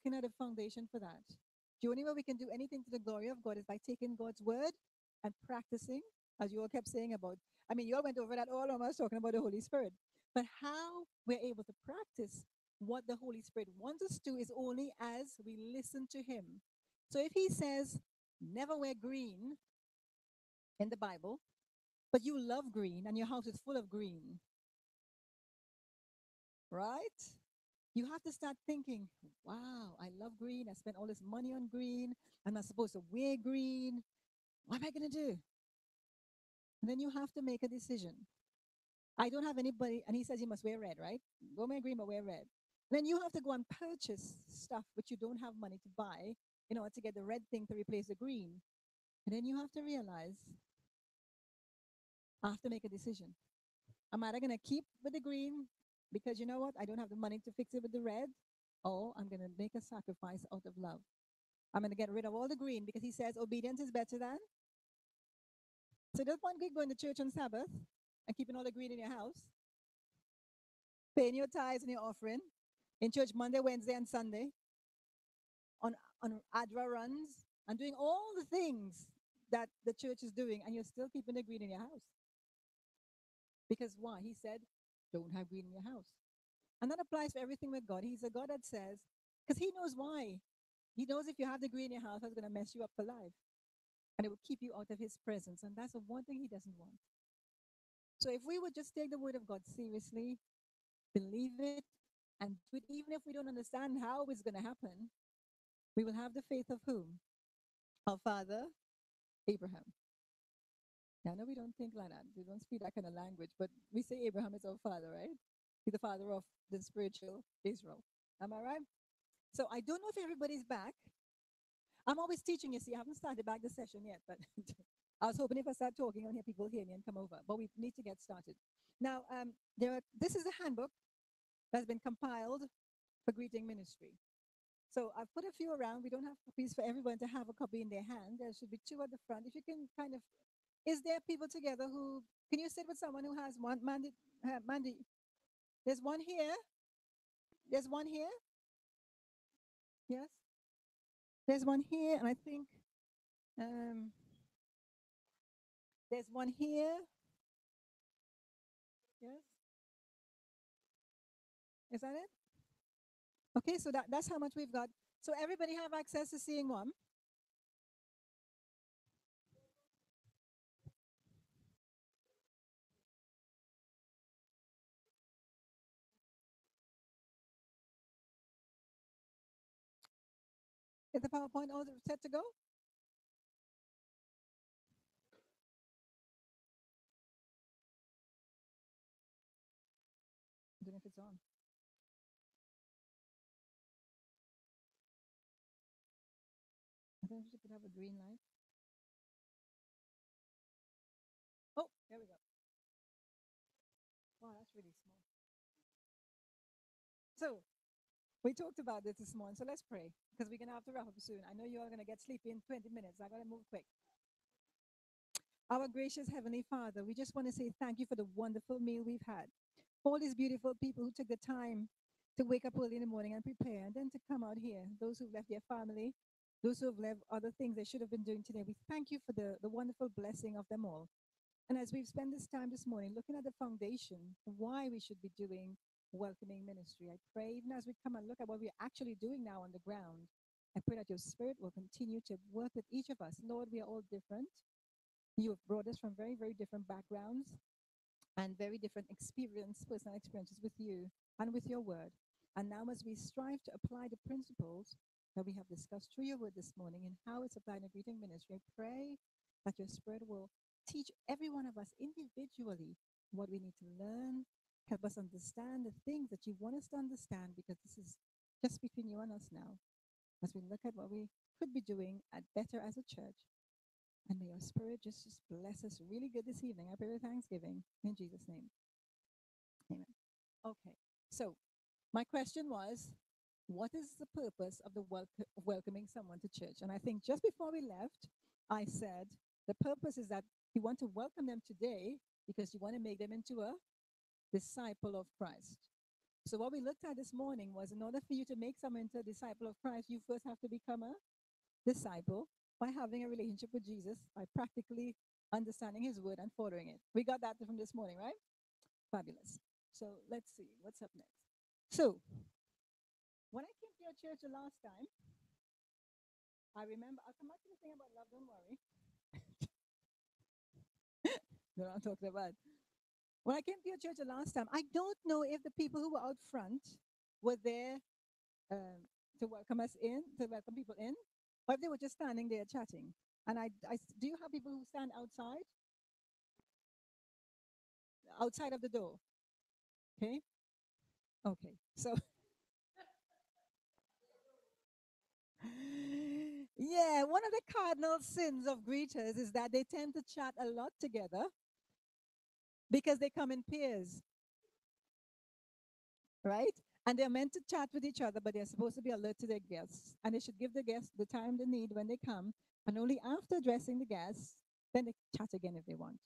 looking at the foundation for that. The only way we can do anything to the glory of God is by taking God's word and practicing, as you all kept saying about. I mean, you all went over that all of us talking about the Holy Spirit. But how we're able to practice what the Holy Spirit wants us to is only as we listen to Him. So if He says, never wear green in the Bible, but you love green and your house is full of green, right? You have to start thinking, wow, I love green. I spent all this money on green. I'm not supposed to wear green. What am I going to do? And then you have to make a decision. I don't have anybody, and he says you must wear red, right? Don't wear green, but wear red. Then you have to go and purchase stuff which you don't have money to buy in order to get the red thing to replace the green. And then you have to realize, I have to make a decision. Am I going to keep with the green because you know what? I don't have the money to fix it with the red. Or I'm going to make a sacrifice out of love. I'm going to get rid of all the green because he says obedience is better than. So there's one good going to church on Sabbath and keeping all the green in your house, paying your tithes and your offering in church Monday, Wednesday, and Sunday, on, on ADRA runs, and doing all the things that the church is doing, and you're still keeping the green in your house. Because why? He said, don't have green in your house. And that applies for everything with God. He's a God that says, because he knows why. He knows if you have the green in your house, that's going to mess you up for life. And it will keep you out of his presence. And that's the one thing he doesn't want. So if we would just take the word of God seriously, believe it, and do it, even if we don't understand how it's going to happen, we will have the faith of whom? Our father, Abraham. Now, I know we don't think like that. We don't speak that kind of language, but we say Abraham is our father, right? He's the father of the spiritual Israel. Am I right? So I don't know if everybody's back. I'm always teaching, you see. I haven't started back the session yet, but I was hoping if I start talking on here, people hear me and come over. But we need to get started. Now, this is a handbook that's been compiled for greeting ministry. So I've put a few around. We don't have copies for everyone to have a copy in their hand. There should be two at the front. If you can kind of, is there people together who, can you sit with someone who has one? Mandy, there's one here. There's one here. Yes. There's one here, and I think um, there's one here. Yes. Is that it? Okay, so that's how much we've got. So everybody have access to seeing one. Is the PowerPoint all set to go? I don't know if it's on. I don't know if you could have a green light. Oh, there we go. Wow, that's really small. So we talked about this morning, so let's pray because we're going to have to wrap up soon. I know you're all going to get sleepy in 20 minutes. I got to move quick. Our gracious Heavenly Father, we just want to say thank you for the wonderful meal we've had. All these beautiful people who took the time to wake up early in the morning and prepare, and then to come out here, those who've left their family, those who have left other things they should have been doing today. We thank you for the wonderful blessing of them all. And as we've spent this time this morning looking at the foundation, why we should be doing welcoming ministry, I pray even as we come and look at what we're actually doing now on the ground, I pray that your spirit will continue to work with each of us. Lord, we are all different. You have brought us from very, very different backgrounds and very different personal experiences with you and with your word. And now as we strive to apply the principles that we have discussed through your word this morning and how it's applied in a greeting ministry, I pray that your spirit will teach every one of us individually what we need to learn, help us understand the things that you want us to understand, because this is just between you and us now, as we look at what we could be doing at better as a church. And may your spirit just bless us really good this evening. I pray with thanksgiving in Jesus' name. Amen. Okay, so my question was, what is the purpose of the welcoming someone to church? And I think just before we left, I said the purpose is that you want to welcome them today because you want to make them into a disciple of Christ. So what we looked at this morning was, in order for you to make someone into a disciple of Christ, you first have to become a disciple by having a relationship with Jesus, by practically understanding his word and following it. We got that from this morning, right? Fabulous. So let's see what's up next. So when I came to your church the last time, I remember, I'll come back to the thing about love, don't worry. No, I'm talking about. When I came to your church the last time, I don't know if the people who were out front were there to welcome us in, to welcome people in, or if they were just standing there chatting. And do you have people who stand outside of the door? Okay. Okay. So, yeah, one of the cardinal sins of greeters is that they tend to chat a lot together because they come in pairs, right? And they're meant to chat with each other, but they're supposed to be alert to their guests. And they should give the guests the time they need when they come. And only after addressing the guests, then they chat again if they want.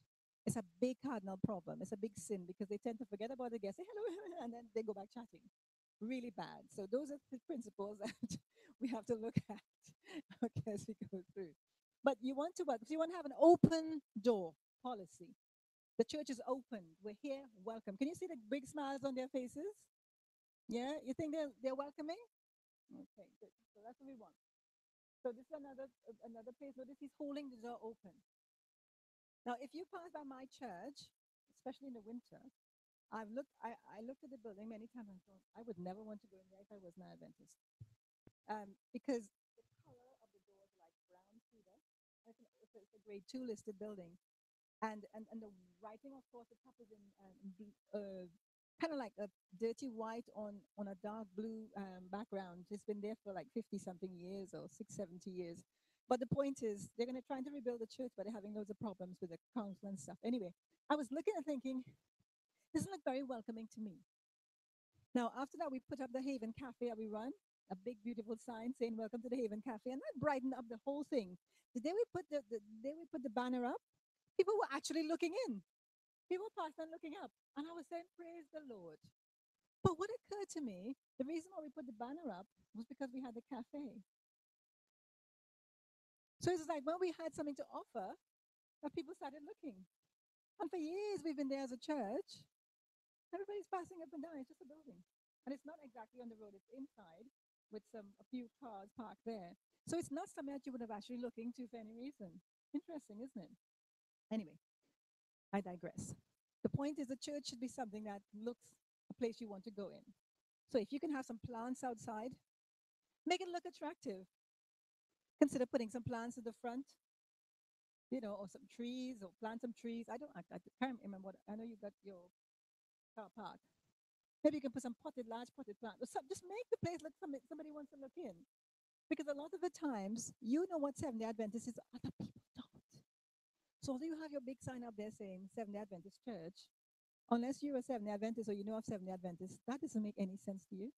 It's a big cardinal problem. It's a big sin because they tend to forget about the guests, say hello, and then they go back chatting. Really bad. So those are the principles that we have to look at okay, as we go through. But you want to what? So you want to have an open door policy. The church is open. We're here. Welcome. Can you see the big smiles on their faces? Yeah, you think they're welcoming? Okay, good. So that's what we want. So this is another place. Notice he's holding the door open. Now, if you pass by my church, especially in the winter, I looked at the building many times and thought I would never want to go in there if I was an Adventist. Because the color of the doors are like brown cedar. It's a grade 2 listed building. And the writing, of course, the top is in kind of like a dirty white on a dark blue background. It's been there for like 50 something years or 70 years. But the point is, they're going to try to rebuild the church, but they're having loads of problems with the council and stuff. Anyway, I was looking and thinking, this look very welcoming to me. Now, after that, we put up the Haven Cafe that we run, a big, beautiful sign saying "Welcome to the Haven Cafe," and that brightened up the whole thing. The day we put the banner up, people were actually looking in. People passed and looking up, and I was saying, "Praise the Lord." But what occurred to me, the reason why we put the banner up was because we had the cafe. So it's like when we had something to offer, that people started looking. And for years we've been there as a church. Everybody's passing up and down. It's just a building. And it's not exactly on the road, it's inside with a few cars parked there. So it's not something that you would have actually looked into for any reason. Interesting, isn't it? Anyway, I digress. The point is the church should be something that looks a place you want to go in. So if you can have some plants outside, make it look attractive. Consider putting some plants in the front, or some trees, or plant some trees. I can't remember what, I know you got your car park. Maybe you can put some large potted plant. Or just make the place look somebody wants to look in. Because a lot of the times, you know what Seventh-day Adventist is, other people don't. So although you have your big sign up there saying Seventh-day Adventist Church, unless you're a Seventh-day Adventist or you know of Seventh-day Adventists, that doesn't make any sense to you.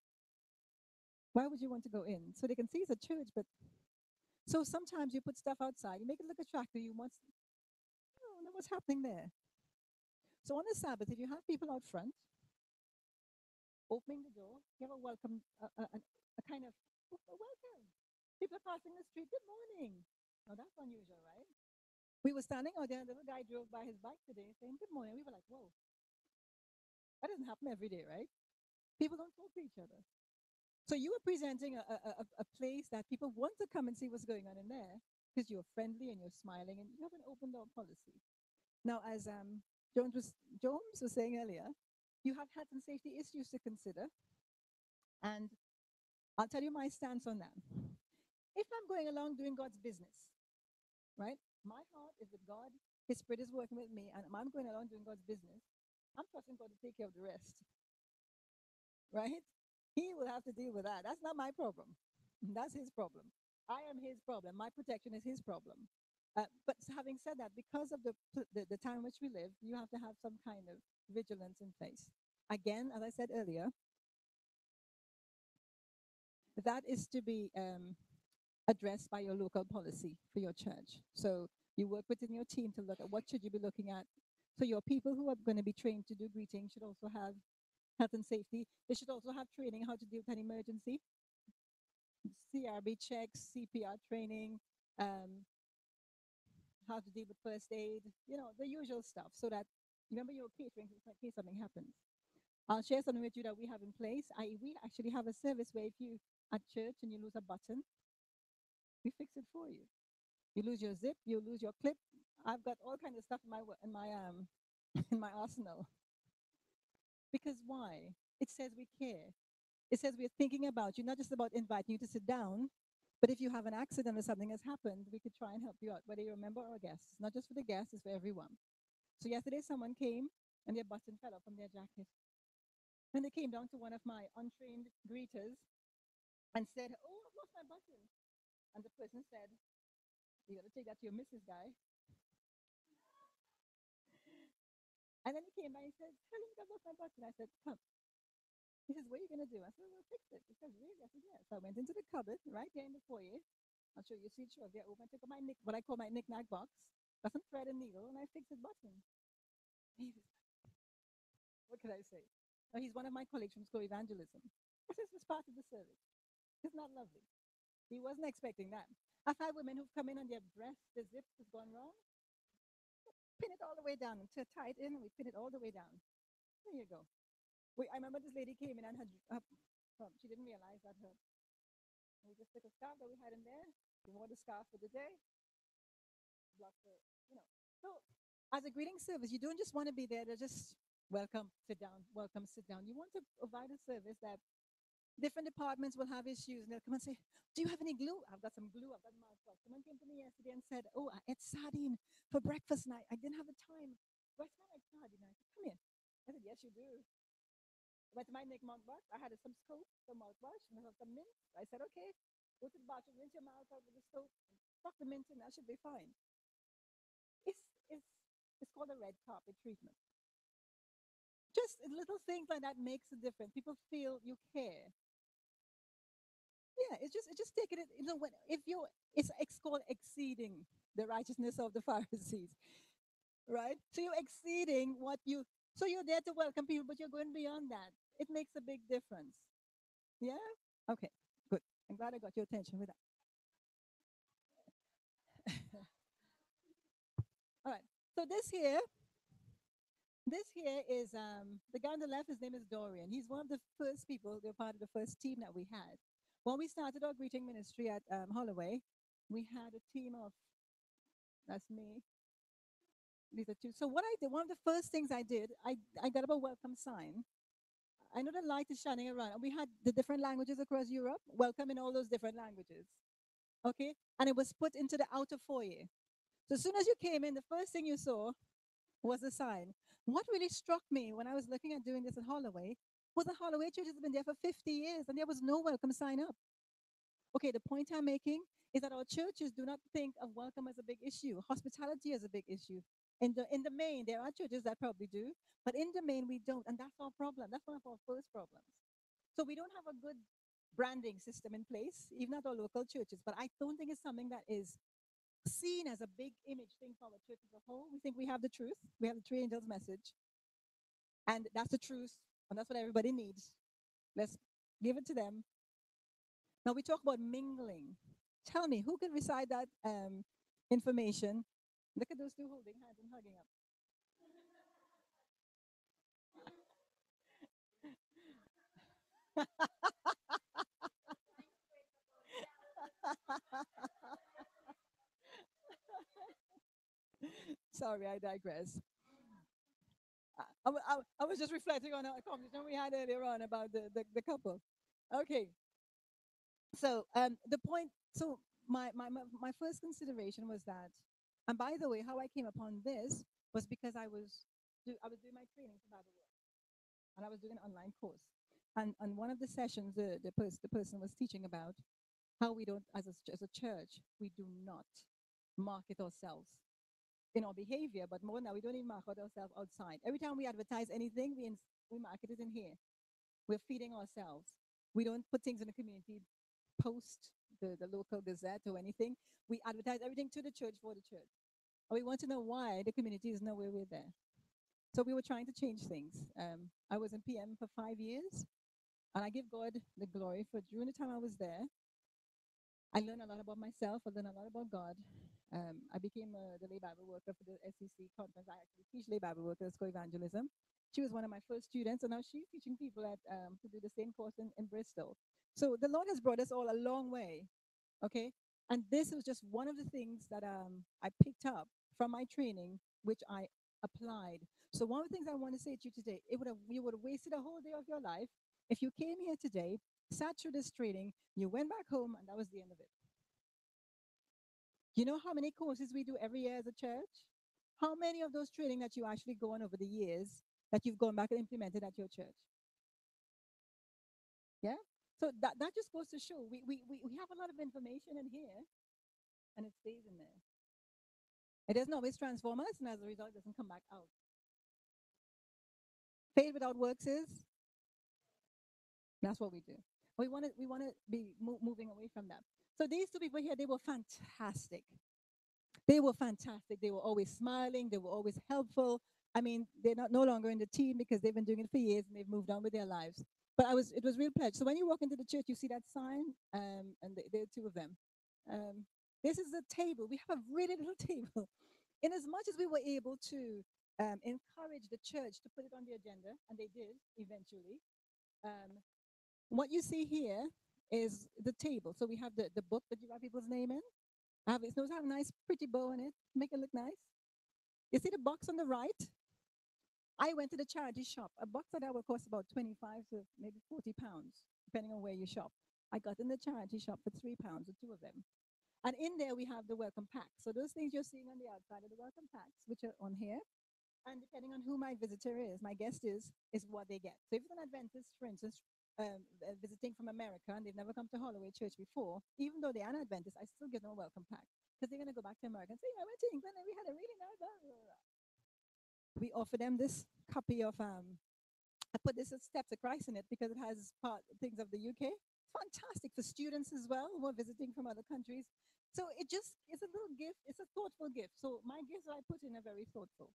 Why would you want to go in? So they can see it's a church, but so sometimes you put stuff outside, you make it look attractive, you want, know what's happening there. So on the Sabbath, if you have people out front, opening the door, you have a welcome, a kind of welcome. People are passing the street, good morning. Now that's unusual, right? We were standing out there, a little guy drove by his bike today saying good morning. We were like, whoa, that doesn't happen every day, right? People don't talk to each other. So you are presenting a place that people want to come and see what's going on in there because you're friendly and you're smiling and you have an open door policy. Now, as Jones was saying earlier, you have health and safety issues to consider. And I'll tell you my stance on that. If I'm going along doing God's business, right? My heart is with God. His Spirit is working with me, and I'm going along doing God's business. I'm trusting God to take care of the rest, right? He will have to deal with that. That's not my problem. That's his problem. I am his problem. My protection is his problem. But having said that, because of the time in which we live, you have to have some kind of vigilance in place. Again, as I said earlier, that is to be addressed by your local policy for your church. So you work within your team to look at what should you be looking at. So your people who are going to be trained to do greeting should also have health and safety. They should also have training how to deal with an emergency, CRB checks, CPR training, um, how to deal with first aid, the usual stuff, so that remember you're catering in case something happens. I'll share something with you that we have in place. We actually have a service where if you at church and you lose a button, we fix it for you. You lose your zip, you lose your clip. I've got all kinds of stuff in my in my arsenal. Because why? It says we care. It says we're thinking about you, not just about inviting you to sit down, but if you have an accident or something has happened, we could try and help you out, whether you're a member or a guest. It's not just for the guests, it's for everyone. So yesterday someone came and their button fell off from their jacket. And they came down to one of my untrained greeters and said, "Oh, I've lost my button." And the person said, "You got to take that to your missus guy." And then he came by and said, "Tell him I've lost my button." I said, "Come." He says, "What are you going to do?" I said, "We'll fix it." He says, "Really?" I said, "Yes." So I went into the cupboard right there in the foyer. I'll show you. See it shortly. I opened, took my what I call my knick-knack box, got some thread and needle, and I fixed his button. He was, what could I say? Now, he's one of my colleagues from School Evangelism. This is just part of the service. Isn't that lovely? He wasn't expecting that. I've had women who've come in and their breast, the zip has gone wrong. Pin it all the way down and tie it in, and we pin it all the way down. There you go. I remember this lady came in and she didn't realize that we just took a scarf that we had in there. We wore the scarf for the day. Block the. So as a greeting service, you don't just want to be there to just welcome, sit down, welcome, sit down. You want to provide a service that different departments will have issues, and they'll come and say, "Do you have any glue?" "I've got some glue. I've got mouthwash." Someone came to me yesterday and said, "Oh, I ate sardine for breakfast and I didn't have the time. Do I smell like sardine?" I said, "Come here." I said, "Yes, you do." I went to my Nick mouthwash. I had some soap, some mouthwash, and I had some mint. I said, "Okay, go to the bathroom, rinse your mouth out with the soap, suck the mint in. That should be fine." It's it's it's called a red carpet treatment. Just little things like that makes a difference. People feel you care. Yeah, it's just taking it. When if you it's called exceeding the righteousness of the Pharisees, right? So you're exceeding what you. So you're there to welcome people, but you're going beyond that. It makes a big difference. Yeah. Okay. Good. I'm glad I got your attention with that. All right. So this here is the guy on the left. His name is Dorian. He's one of the first people. They're part of the first team that we had. When we started our greeting ministry at Holloway, we had a team of that's me. These are two. So what I did, one of the first things I did, I got up a welcome sign. I know the light is shining around. And we had the different languages across Europe, welcome in all those different languages. Okay? And it was put into the outer foyer. So as soon as you came in, the first thing you saw was a sign. What really struck me when I was looking at doing this at Holloway was that Holloway Church has been there for 50 years and there was no welcome sign up. Okay, the point I'm making is that our churches do not think of welcome as a big issue, hospitality as a big issue. In the main, there are churches that probably do, but in the main, we don't, and that's our problem. That's one of our first problems. So we don't have a good branding system in place, even at our local churches. But I don't think it's something that is seen as a big image thing for our church as a whole. We think we have the truth. We have the three angels message, and that's the truth, and that's what everybody needs. Let's give it to them. Now we talk about mingling. Tell me, who can recite that information? Look at those two holding hands and hugging up. Sorry, I digress. I was just reflecting on a conversation we had earlier on about the couple. Okay, so the point, so my first consideration was that, and by the way, how I came upon this was because I was doing my training for Bible work, and I was doing an online course, and on one of the sessions, the person was teaching about how we don't, as a church, we do not market ourselves in our behavior, but more now we don't even market ourselves outside. Every time we advertise anything, we market it in here. We're feeding ourselves. We don't put things in the community, post the local gazette or anything. We advertise everything to the church for the church. And we want to know why the community is nowhere we're there. So we were trying to change things. I was in PM for 5 years, and I give God the glory for during the time I was there, I learned a lot about myself. I learned a lot about God. I became the lay Bible worker for the SEC conference. I actually teach lay Bible workers co-evangelism. She was one of my first students, and now she's teaching people to do the same course in Bristol. So the Lord has brought us all a long way, okay? And this was just one of the things that I picked up from my training, which I applied. So one of the things I want to say to you today, you would have wasted a whole day of your life if you came here today, sat through this training, you went back home, and that was the end of it. You know how many courses we do every year as a church? How many of those training that you actually go on over the years that you've gone back and implemented at your church? Yeah? So that just goes to show we have a lot of information in here and it stays in there. It doesn't always transform us, and as a result, it doesn't come back out. Faith without works is that's what we do. We want to be moving away from that. So these two people here, they were fantastic. They were fantastic. They were always smiling. They were always helpful. I mean, they're not no longer in the team because they've been doing it for years and they've moved on with their lives. But it was real pleasure. So when you walk into the church, you see that sign, and there are two of them. Um, this is the table. We have a really little table. In as much as we were able to encourage the church to put it on the agenda, and they did eventually. Um, what you see here is the table. So we have the book that you write people's name in. It's supposed to have a nice, pretty bow in it, make it look nice. You see the box on the right? I went to the charity shop. A box of that will cost about 25 to maybe 40 pounds, depending on where you shop. I got in the charity shop for 3 pounds, the two of them. And in there, we have the welcome pack. So those things you're seeing on the outside are the welcome packs, which are on here. And depending on who my visitor is, my guest is what they get. So if it's an Adventist, for instance, visiting from America and they've never come to Holloway Church before, even though they are an Adventist, I still give them a welcome pack because they're going to go back to America and say, I went to England and we had a really nice. Blah, blah, blah. We offer them this copy of I put this as Steps of Christ in it because it has things of the UK. Fantastic for students as well who are visiting from other countries. So it's a little gift. It's a thoughtful gift. So my gifts that I put in are very thoughtful.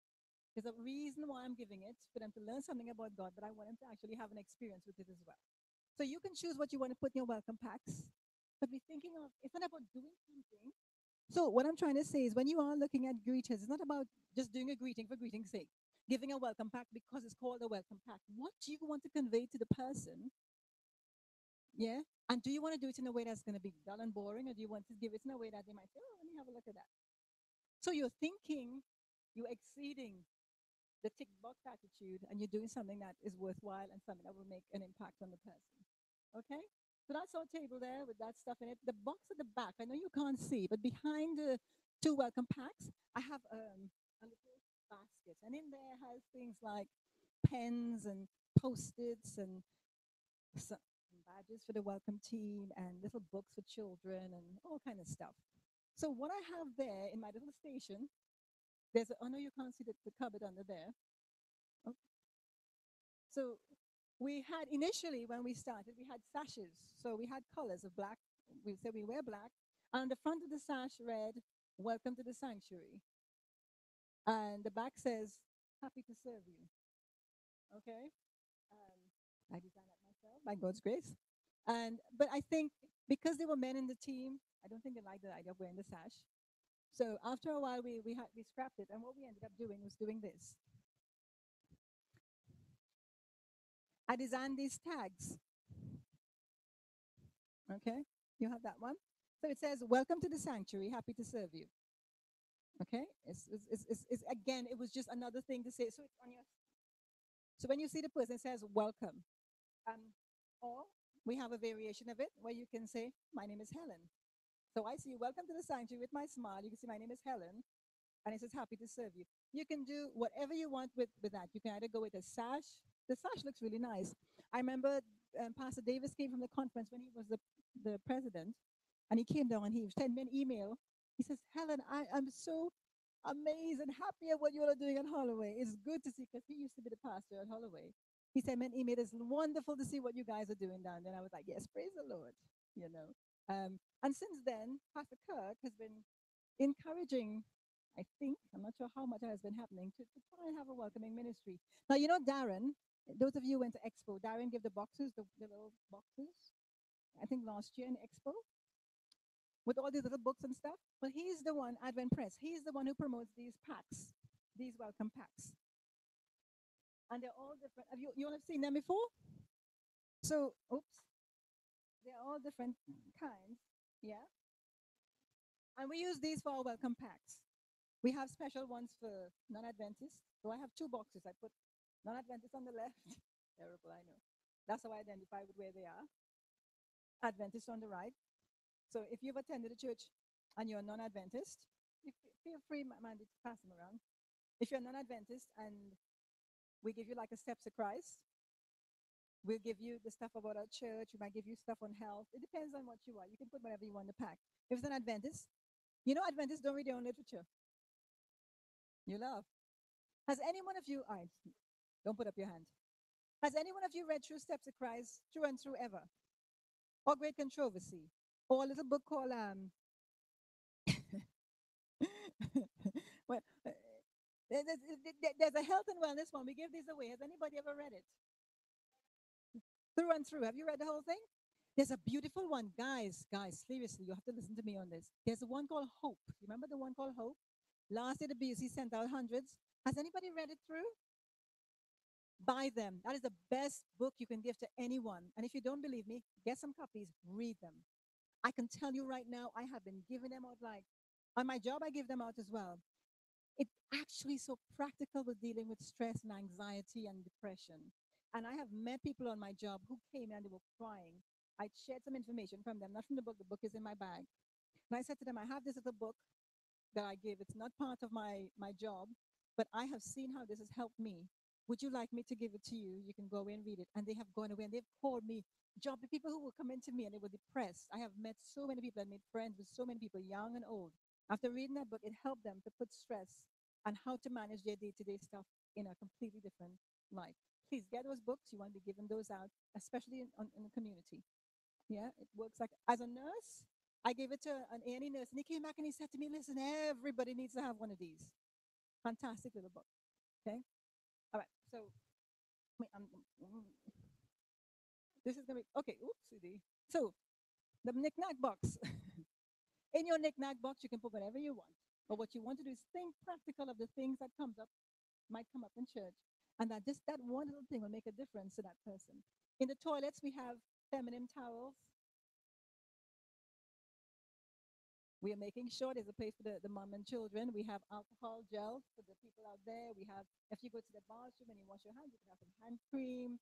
There's a reason why I'm giving it, for them to learn something about God, but I want them to actually have an experience with it as well. So you can choose what you want to put in your welcome packs, but be thinking of it's not about doing something. So what I'm trying to say is when you are looking at greeters, it's not about just doing a greeting for greeting's sake, giving a welcome pack because it's called a welcome pack. What do you want to convey to the person? Yeah. And do you want to do it in a way that's going to be dull and boring, or do you want to give it in a way that they might say, oh, let me have a look at that? So you're thinking, you're exceeding the tick box attitude, and you're doing something that is worthwhile and something that will make an impact on the person. Okay? So that's our table there with that stuff in it. The box at the back, I know you can't see, but behind the two welcome packs, I have a little basket. And in there has things like pens and post-its and some badges for the welcome team and little books for children and all kind of stuff. So what I have there in my little station, oh no, you can't see the cupboard under there. Oh, so we had initially when we started, we had sashes. So we had colors of black. We said we wear black. On the front of the sash read, "Welcome to the sanctuary," and the back says, "Happy to serve you." Okay, I designed that myself by God's grace. But I think because there were men in the team, I don't think they liked the idea of wearing the sash. So after a while, we scrapped it, and what we ended up doing was doing this. I designed these tags. Okay, you have that one. So it says, "Welcome to the sanctuary. Happy to serve you." Okay, again, it was just another thing to say. So it's on your. So when you see the person, it says, "Welcome," um, or we have a variation of it where you can say, "My name is Helen." So I see you. Welcome to the sanctuary with my smile. You can see my name is Helen, and it says, "Happy to serve you." You can do whatever you want with that. You can either go with a sash. The sash looks really nice. I remember Pastor Davis came from the conference when he was the president, and he came down and he sent me an email. He says, "Helen, I am so amazed and happy at what you all are doing at Holloway. It's good to see," because he used to be the pastor at Holloway. He sent me an email. "It's wonderful to see what you guys are doing down there." And I was like, "Yes, praise the Lord," you know. And since then, Pastor Kirk has been encouraging I think. I'm not sure how much has been happening to try and have a welcoming ministry. Now, you know, Darren, those of you who went to Expo, Darren gave the boxes, the little boxes, I think last year in Expo, with all these little books and stuff. But he's the one, Advent Press, he's the one who promotes these packs, these welcome packs. And they're all different. Have you all have seen them before? So, oops, they're all different kinds. Yeah. And we use these for our welcome packs. We have special ones for non-Adventists. So I have two boxes. I put non-Adventists on the left. Terrible, I know. That's how I identify with where they are. Adventists on the right. So if you've attended a church and you're a non-Adventist, feel free, Mandy, to pass them around. If you're a non-Adventist and we give you like a Steps to Christ, we'll give you the stuff about our church. We might give you stuff on health. It depends on what you want. You can put whatever you want in the pack. If it's an Adventist, you know Adventists don't read their own literature. You love. Has any one of you, I don't put up your hand. Has any one of you read through Steps to Christ through and through ever? Or Great Controversy? Or a little book called well, there's a health and wellness one. We give these away. Has anybody ever read it? Through and through. Have you read the whole thing? There's a beautiful one. Guys, seriously, you have to listen to me on this. There's a one called Hope. You remember the one called Hope? Last year, the BC sent out hundreds. Has anybody read it through? Buy them. That is the best book you can give to anyone. And if you don't believe me, get some copies, read them. I can tell you right now, I have been giving them out like on my job, I give them out as well. It's actually so practical with dealing with stress and anxiety and depression. And I have met people on my job who came and they were crying. I shared some information from them, not from the book is in my bag. And I said to them, I have this little book that I give. It's not part of my job, but I have seen how this has helped me. Would you like me to give it to you? You can go away and read it. And they have gone away and they've called me job the people who will come into me and they were depressed. I have met so many people and made friends with so many people, young and old. After reading that book, it helped them to put stress and how to manage their day-to-day stuff in a completely different light. Please get those books. You want to be giving those out, especially in the community. Yeah, it works like as a nurse. I gave it to an A&E nurse, and he came back and he said to me, "Listen, everybody needs to have one of these. Fantastic little book." Okay, all right. So, wait, this is gonna be okay. Oopsie. So, the knick-knack box. In your knick-knack box, you can put whatever you want. But what you want to do is think practical of the things that might come up in church, and that just that one little thing will make a difference to that person. In the toilets, we have feminine towels. We are making sure there's a place for the mom and children. We have alcohol gel for the people out there. We have, if you go to the bathroom and you wash your hands, you can have some hand cream.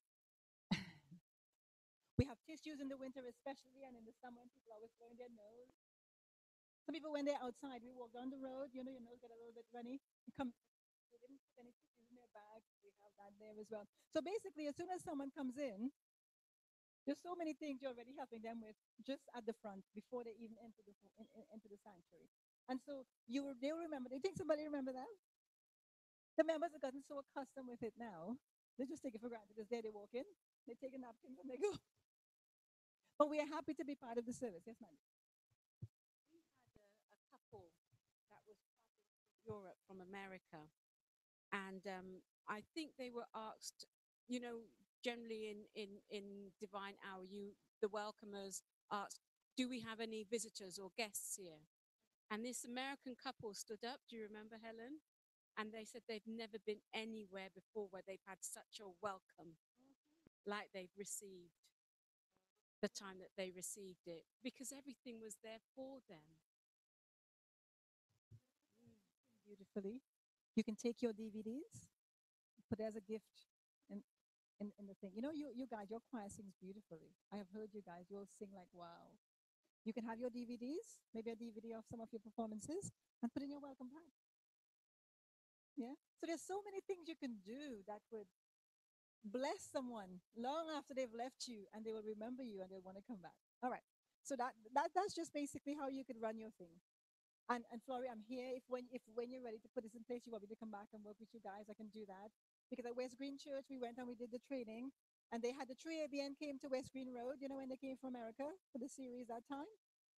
We have tissues in the winter, especially, and in the summer, when people are always blowing their nose. Some people, when they're outside, we walk down the road, you know, your nose get a little bit runny. You come, they didn't put any tissues in their bag. We have that there as well. So basically, as soon as someone comes in, there's so many things you're already helping them with just at the front before they even enter into the sanctuary. And so they'll remember. Do you think somebody remember that? The members have gotten so accustomed with it now, they just take it for granted. It's there, they walk in, they take a napkin and they go. But we are happy to be part of the service. Yes, ma'am. We had a couple that was traveling from Europe, from America, and I think they were asked, you know, generally in Divine Hour, the welcomers asked, "Do we have any visitors or guests here?" And this American couple stood up. Do you remember, Helen? And they said they've never been anywhere before where they've had such a welcome like they've received the time that they received it, because everything was there for them. Beautifully. You can take your DVDs, put it as a gift in, in the thing. You know, you guys, your choir sings beautifully. I have heard you guys, you'll sing like wow. You can have your DVDs, maybe a DVD of some of your performances, and put in your welcome pack. Yeah. So there's so many things you can do that would bless someone long after they've left you, and they will remember you and they'll want to come back. All right. So that's just basically how you could run your thing. And Flori, I'm here. If when you're ready to put this in place, you want me to come back and work with you guys, I can do that. Because at West Green Church, we went and we did the training, and they had the 3ABN came to West Green Road. You know when they came from America for the series that time,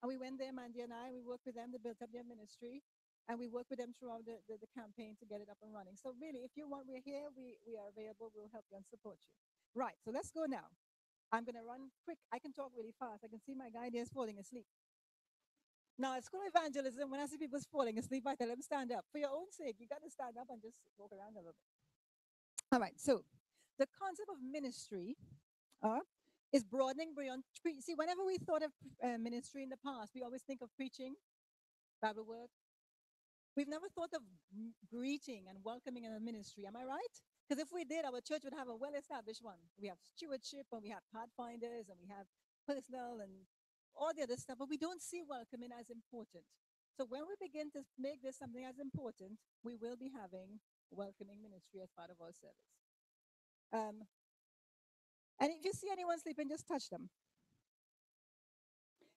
and we went there, Mandy and I. We worked with them. They built up their ministry, and we work with them throughout the campaign to get it up and running. So really, if you want, we're here, we are available, we'll help you and support you. Right, so let's go now. I'm going to run quick. I can talk really fast. I can see my guy there is falling asleep. Now, at school evangelism, when I see people falling asleep, I tell them stand up. For your own sake, you got to stand up and just walk around a little bit. All right, so the concept of ministry uh, is broadening beyond. See, whenever we thought of ministry in the past, we always think of preaching, Bible work. We've never thought of greeting and welcoming in a ministry. Am I right? Because if we did, our church would have a well established one. We have stewardship and we have pathfinders and we have personal and all the other stuff, but we don't see welcoming as important. So when we begin to make this something as important, we will be having welcoming ministry as part of our service. Um, and if you see anyone sleeping, just touch them.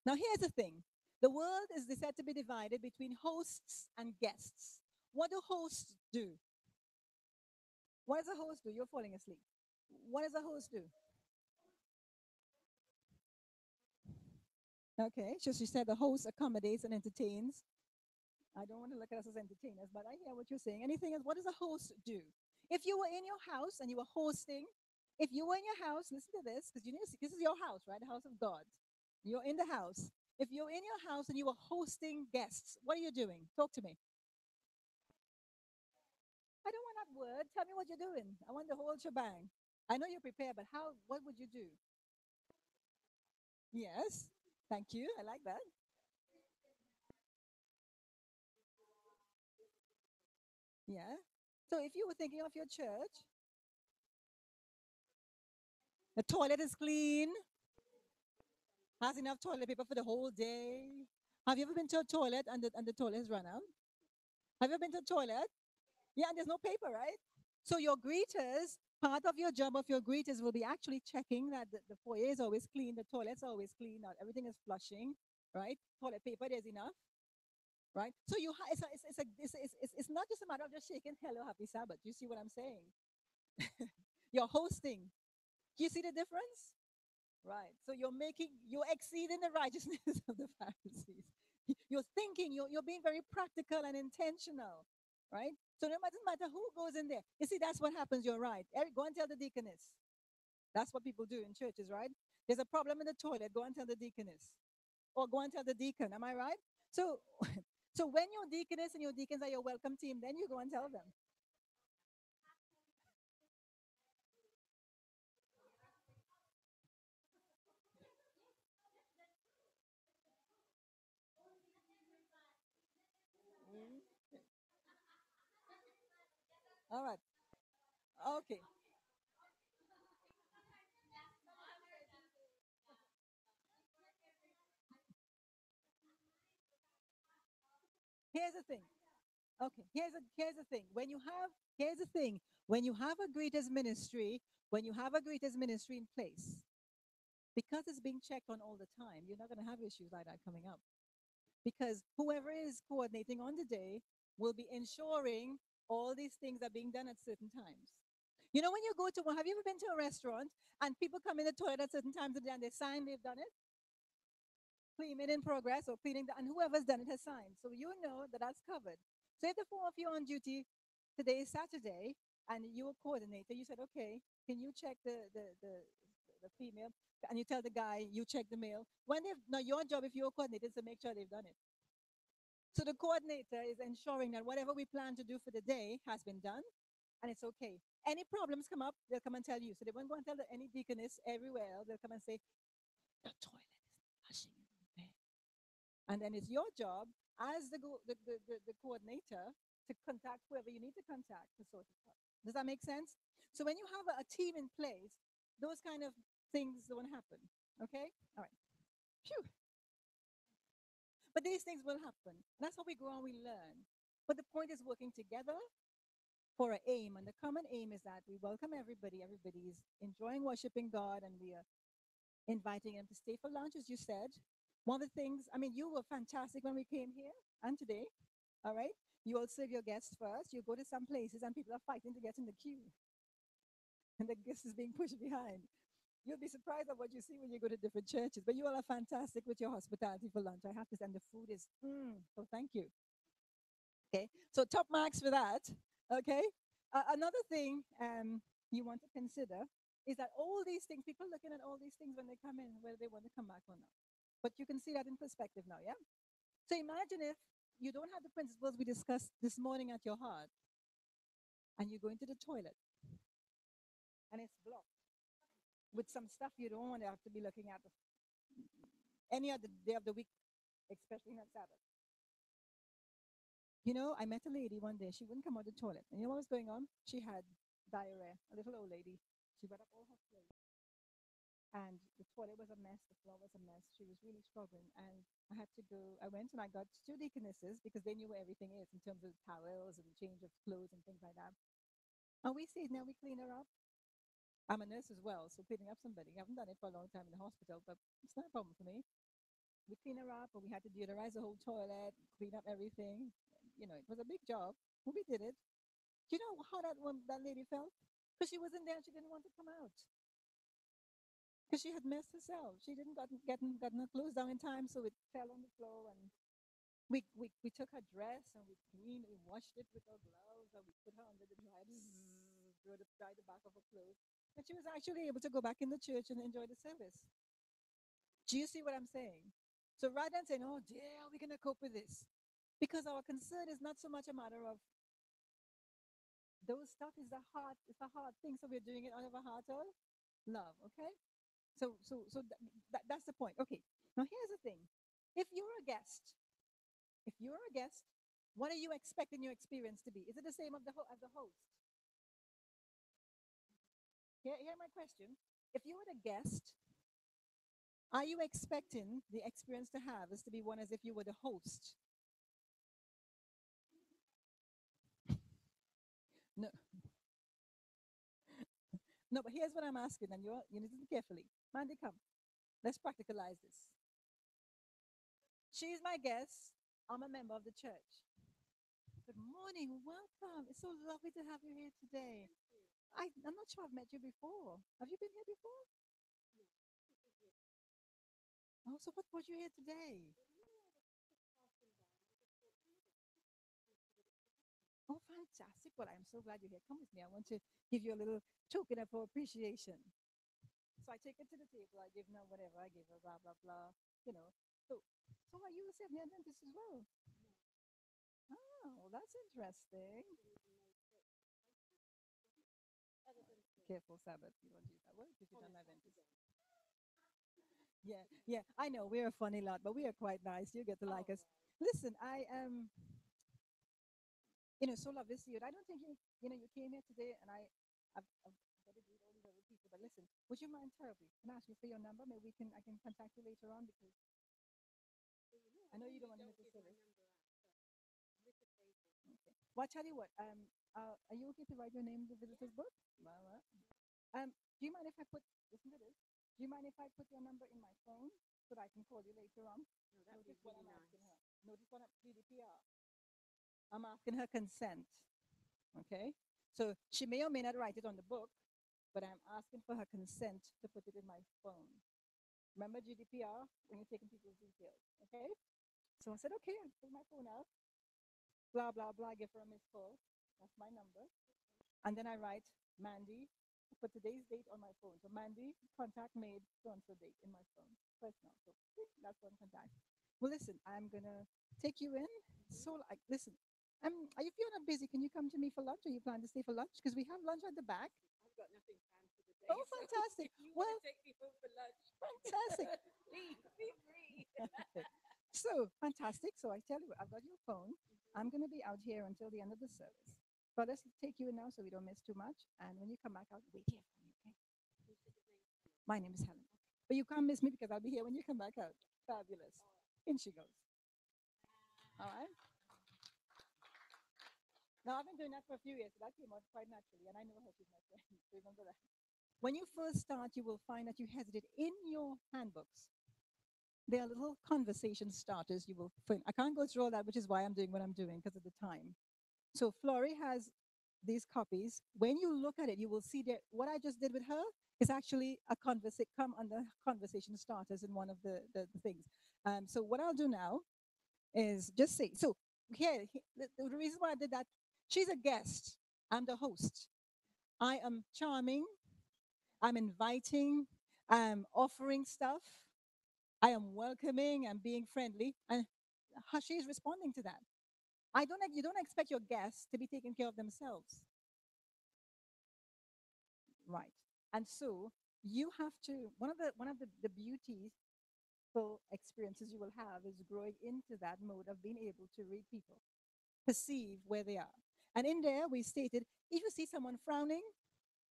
Now, here's the thing. The world is said to be divided between hosts and guests. What do hosts do? What does a host do? You're falling asleep. What does a host do? Okay, so she said the host accommodates and entertains. I don't want to look at us as entertainers, but I hear what you're saying. Anything else? What does a host do? If you were in your house and you were hosting, if you were in your house, listen to this, because you need to see, this is your house, right? The house of God. You're in the house. If you're in your house and you were hosting guests, what are you doing? Talk to me. I don't want that word. Tell me what you're doing. I want the whole shebang. I know you're prepared, but how? What would you do? Yes. Thank you. I like that. Yeah. So if you were thinking of your church, the toilet is clean, has enough toilet paper for the whole day. Have you ever been to a toilet and the toilet has run out? Have you ever been to a toilet? Yeah, and there's no paper, right? So your greeters, part of your job of your greeters will be actually checking that the foyer is always clean, the toilets are always clean, that everything is flushing, right? Toilet paper, there's enough, right? So it's not just a matter of just shaking hello, happy Sabbath. You see what I'm saying? You're hosting. Do you see the difference? Right. So you're exceeding the righteousness of the Pharisees. You're thinking, you're being very practical and intentional, right? So no matter who goes in there. You see, that's what happens. You're right. Eric, go and tell the deaconess. That's what people do in churches, right? There's a problem in the toilet. Go and tell the deaconess, or go and tell the deacon. Am I right? So, so when your deaconess and your deacons are your welcome team, then you go and tell them. Mm. All right. Okay. Here's the thing. Okay, here's the thing. Here's the thing. When you have a greeters ministry, when you have a greeters ministry in place, because it's being checked on all the time, you're not going to have issues like that coming up. Because whoever is coordinating on the day will be ensuring all these things are being done at certain times. You know, when you go to one, have you ever been to a restaurant and people come in the toilet at certain times of the day and they sign they've done it? Cleaning in progress or cleaning, and whoever's done it has signed. So you know that that's covered. So if the four of you are on duty, today is Saturday, and you were coordinator, you said, okay, can you check the female? And you tell the guy, you check the male. When they've, now your job, if you're coordinator, is to make sure they've done it. So the coordinator is ensuring that whatever we plan to do for the day has been done, and it's okay. Any problems come up, they'll come and tell you. So they won't go and tell any deaconess everywhere else. They'll come and say, the toilet is flushing in there. And then it's your job as the coordinator to contact whoever you need to contact to sort it out. Does that make sense? So when you have a team in place, those kind of things don't happen. Okay? All right. Phew. But these things will happen. That's how we grow and we learn. But the point is working together for an aim. And the common aim is that we welcome everybody. Everybody is enjoying worshiping God, and we are inviting them to stay for lunch, as you said. One of the things, I mean, you were fantastic when we came here and today. All right. You all serve your guests first. You go to some places and people are fighting to get in the queue, and the guest is being pushed behind. You'll be surprised at what you see when you go to different churches. But you all are fantastic with your hospitality for lunch. I have to say, and the food is, so thank you. Okay, so top marks for that. Okay, another thing you want to consider is that all these things, people looking at all these things when they come in, whether they want to come back or not. But you can see that in perspective now, yeah? So imagine if you don't have the principles we discussed this morning at your heart, and you go into the toilet and it's blocked with some stuff you don't want to have to be looking at any other day of the week, especially not Sabbath. You know, I met a lady one day. She wouldn't come out of the toilet. And you know what was going on? She had diarrhea, a little old lady. She wet up all her clothes. And the toilet was a mess. The floor was a mess. She was really struggling. And I had to go. I went and I got two deaconesses because they knew where everything is in terms of towels and change of clothes and things like that. And we see now we clean her up. I'm a nurse as well, so cleaning up somebody. I haven't done it for a long time in the hospital, but it's not a problem for me. We clean her up, and we had to deodorize the whole toilet, clean up everything. You know, it was a big job, but we did it. Do you know how that lady felt? Because she wasn't there, she didn't want to come out. Because she had messed herself. She didn't gotten her clothes down in time, so it fell on the floor. And we took her dress and we cleaned, we washed it with our gloves, and we put her under the dryer, dry the back of her clothes. And she was actually able to go back in the church and enjoy the service. Do you see what I'm saying? So rather than saying, oh dear, how are we going to cope with this? Because our concern is not so much a matter of those stuff is the heart, it's the hard thing. So we're doing it out of a heart of love, okay? That's the point. Okay. Now here's the thing. If you're a guest, if you're a guest, what are you expecting your experience to be? Is it the same of as the host? Here my question. If you were a guest, are you expecting the experience to have is to be one as if you were the host? No, no, but here's what I'm asking, and you listen carefully. Mandy, come. Let's practicalize this. She's my guest. I'm a member of the church. Good morning. Welcome. It's so lovely to have you here today. I'm not sure I've met you before. Have you been here before? Oh, so what brought you here today? Oh, fantastic. Well, I'm so glad you're here. Come with me. I want to give you a little token of appreciation. So I take her to the table. I give her whatever. I give her blah, blah, blah. You know. So, so are you a Seventh-day Adventist as well? Oh, that's interesting. Careful, Sabbath. You don't use that word because you're not Adventist. Yeah, yeah. I know we're a funny lot, but we are quite nice. You get to like us. Listen, I am, so lovely to see you. I don't think you came here today, and I've got to greet all these other people. But listen, would you mind terribly? Can I ask you for your number? Maybe I can contact you later on because I know you don't want to miss a service. Okay. Well, I tell you what. Are you okay to write your name in the visitor's book? Well, do you mind if I put? Listen to this. Do you mind if I put your number in my phone so that I can call you later on? No, that'd Notice be what really I'm asking nice. her. Notice what I'm GDPR. I'm asking her consent. Okay. So she may or may not write it on the book, but I'm asking for her consent to put it in my phone. Remember GDPR when you're taking people's details. Okay. So I said, okay, I pull my phone out, blah, blah, blah, give her a missed call. That's my number. And then I write Mandy, put today's date on my phone. So Mandy, contact made, so and so date in my phone. Personal. So that's one contact. Well, listen, I'm gonna take you in. So, like, listen, if you're not busy, can you come to me for lunch? Or you plan to stay for lunch? Because we have lunch at the back. I've got nothing planned for the day. Oh, So fantastic! if you want Well, to take me home for lunch, fantastic. please feel free. Okay. So fantastic. So I tell you what, I've got your phone. I'm going to be out here until the end of the service. But let's take you in now so we don't miss too much. And when you come back, I'll wait here for you. Okay. My name is Helen. But you can't miss me because I'll be here when you come back out. Fabulous. In she goes. All right. Now I've been doing that for a few years, so that came out quite naturally, and I know her. She's my friend. Remember that. When you first start, you will find that you hesitate in your handbooks. There are little conversation starters you will find. I can't go through all that, which is why I'm doing what I'm doing because of the time. So Flory has these copies. When you look at it, you will see that what I just did with her is actually a conversation, come under conversation starters in one of the things. So what I'll do now is just say, so here, the reason why I did that, she's a guest. I'm the host. I am charming. I'm inviting. I'm offering stuff. I am welcoming. I'm being friendly. And she's responding to that. You don't expect your guests to be taking care of themselves. Right. And so you have to, one of the beauties for experiences you will have is growing into that mode of being able to read people, perceive where they are. And in there, we stated if you see someone frowning,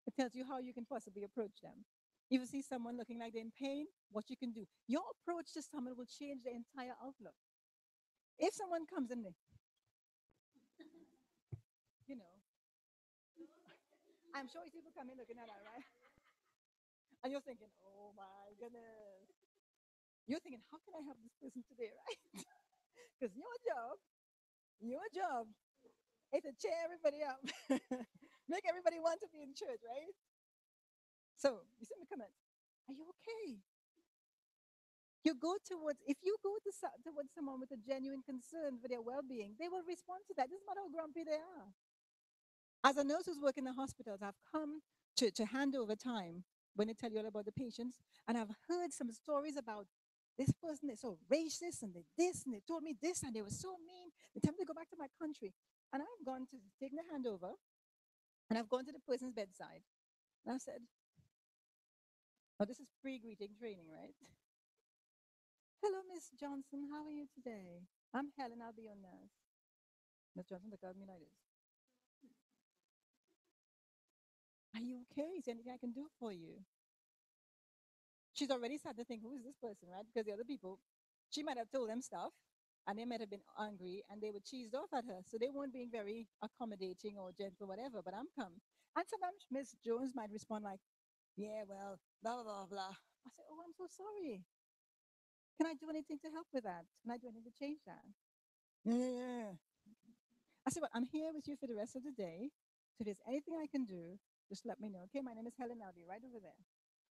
it tells you how you can possibly approach them. If you see someone looking like they're in pain, what you can do. Your approach to someone will change their entire outlook. If someone comes in, you know, I'm sure people come in looking at that, right? And you're thinking, oh my goodness. You're thinking, how can I help this person today, right? Because your job is to cheer everybody up, make everybody want to be in church, right? So you see me comment, are you okay? You go towards, if you go towards someone with a genuine concern for their well-being, they will respond to that. Doesn't matter how grumpy they are. As a nurse who's working in the hospitals, I've come to hand over time when they tell you all about the patients, and I've heard some stories about this person is so racist and they this and they told me this and they were so mean. They tell me to go back to my country. And I've gone to take the handover and I've gone to the person's bedside. And I said, oh, this is pre-greeting training, right? Hello, Miss Johnson. How are you today? I'm Helen. I'll be your nurse. Miss Johnson looked at me like this. Are you okay? Is there anything I can do for you? She's already started to think, who is this person, right? Because the other people, she might have told them stuff and they might have been angry and they were cheesed off at her. So they weren't being very accommodating or gentle, whatever. But I'm come. And sometimes Miss Jones might respond like, yeah, well, blah, blah, blah, blah. I say, oh, I'm so sorry. Can I do anything to help with that? Can I do anything to change that? Yeah. I said, well, I'm here with you for the rest of the day. So if there's anything I can do, just let me know. Okay, my name is Helen. I'll be right over there.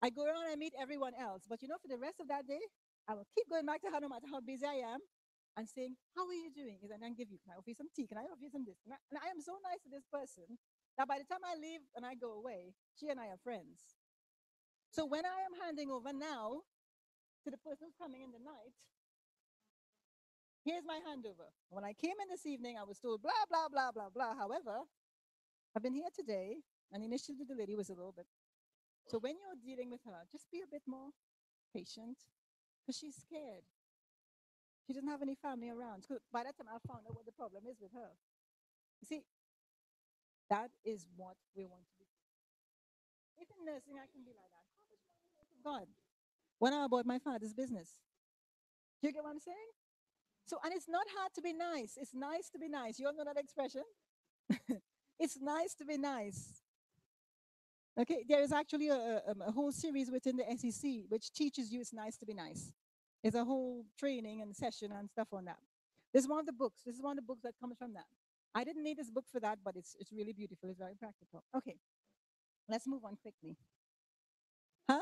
I go around and meet everyone else. But you know, for the rest of that day, I will keep going back to her no matter how busy I am and saying, how are you doing? And I give you, can I offer you some tea? Can I offer you some this? And I am so nice to this person that by the time I leave and I go away, she and I are friends. So when I am handing over now to the person who's coming in the night, here's my handover. When I came in this evening, I was told blah, blah, blah, blah, blah. However, I've been here today, and initially the lady was a little bit. So when you're dealing with her, just be a bit more patient because she's scared. She doesn't have any family around. So by that time, I found out what the problem is with her. You see, that is what we want to be. If in nursing I can be like that, how much more in the house of God? When I'm about my father's business. Do you get what I'm saying? So, and it's not hard to be nice. It's nice to be nice. You all know that expression? It's nice to be nice. Okay, there is actually a whole series within the SEC which teaches you it's nice to be nice. It's a whole training and session and stuff on that. This is one of the books. This is one of the books that comes from that. I didn't need this book for that, but it's really beautiful. It's very practical. Okay, let's move on quickly. Huh?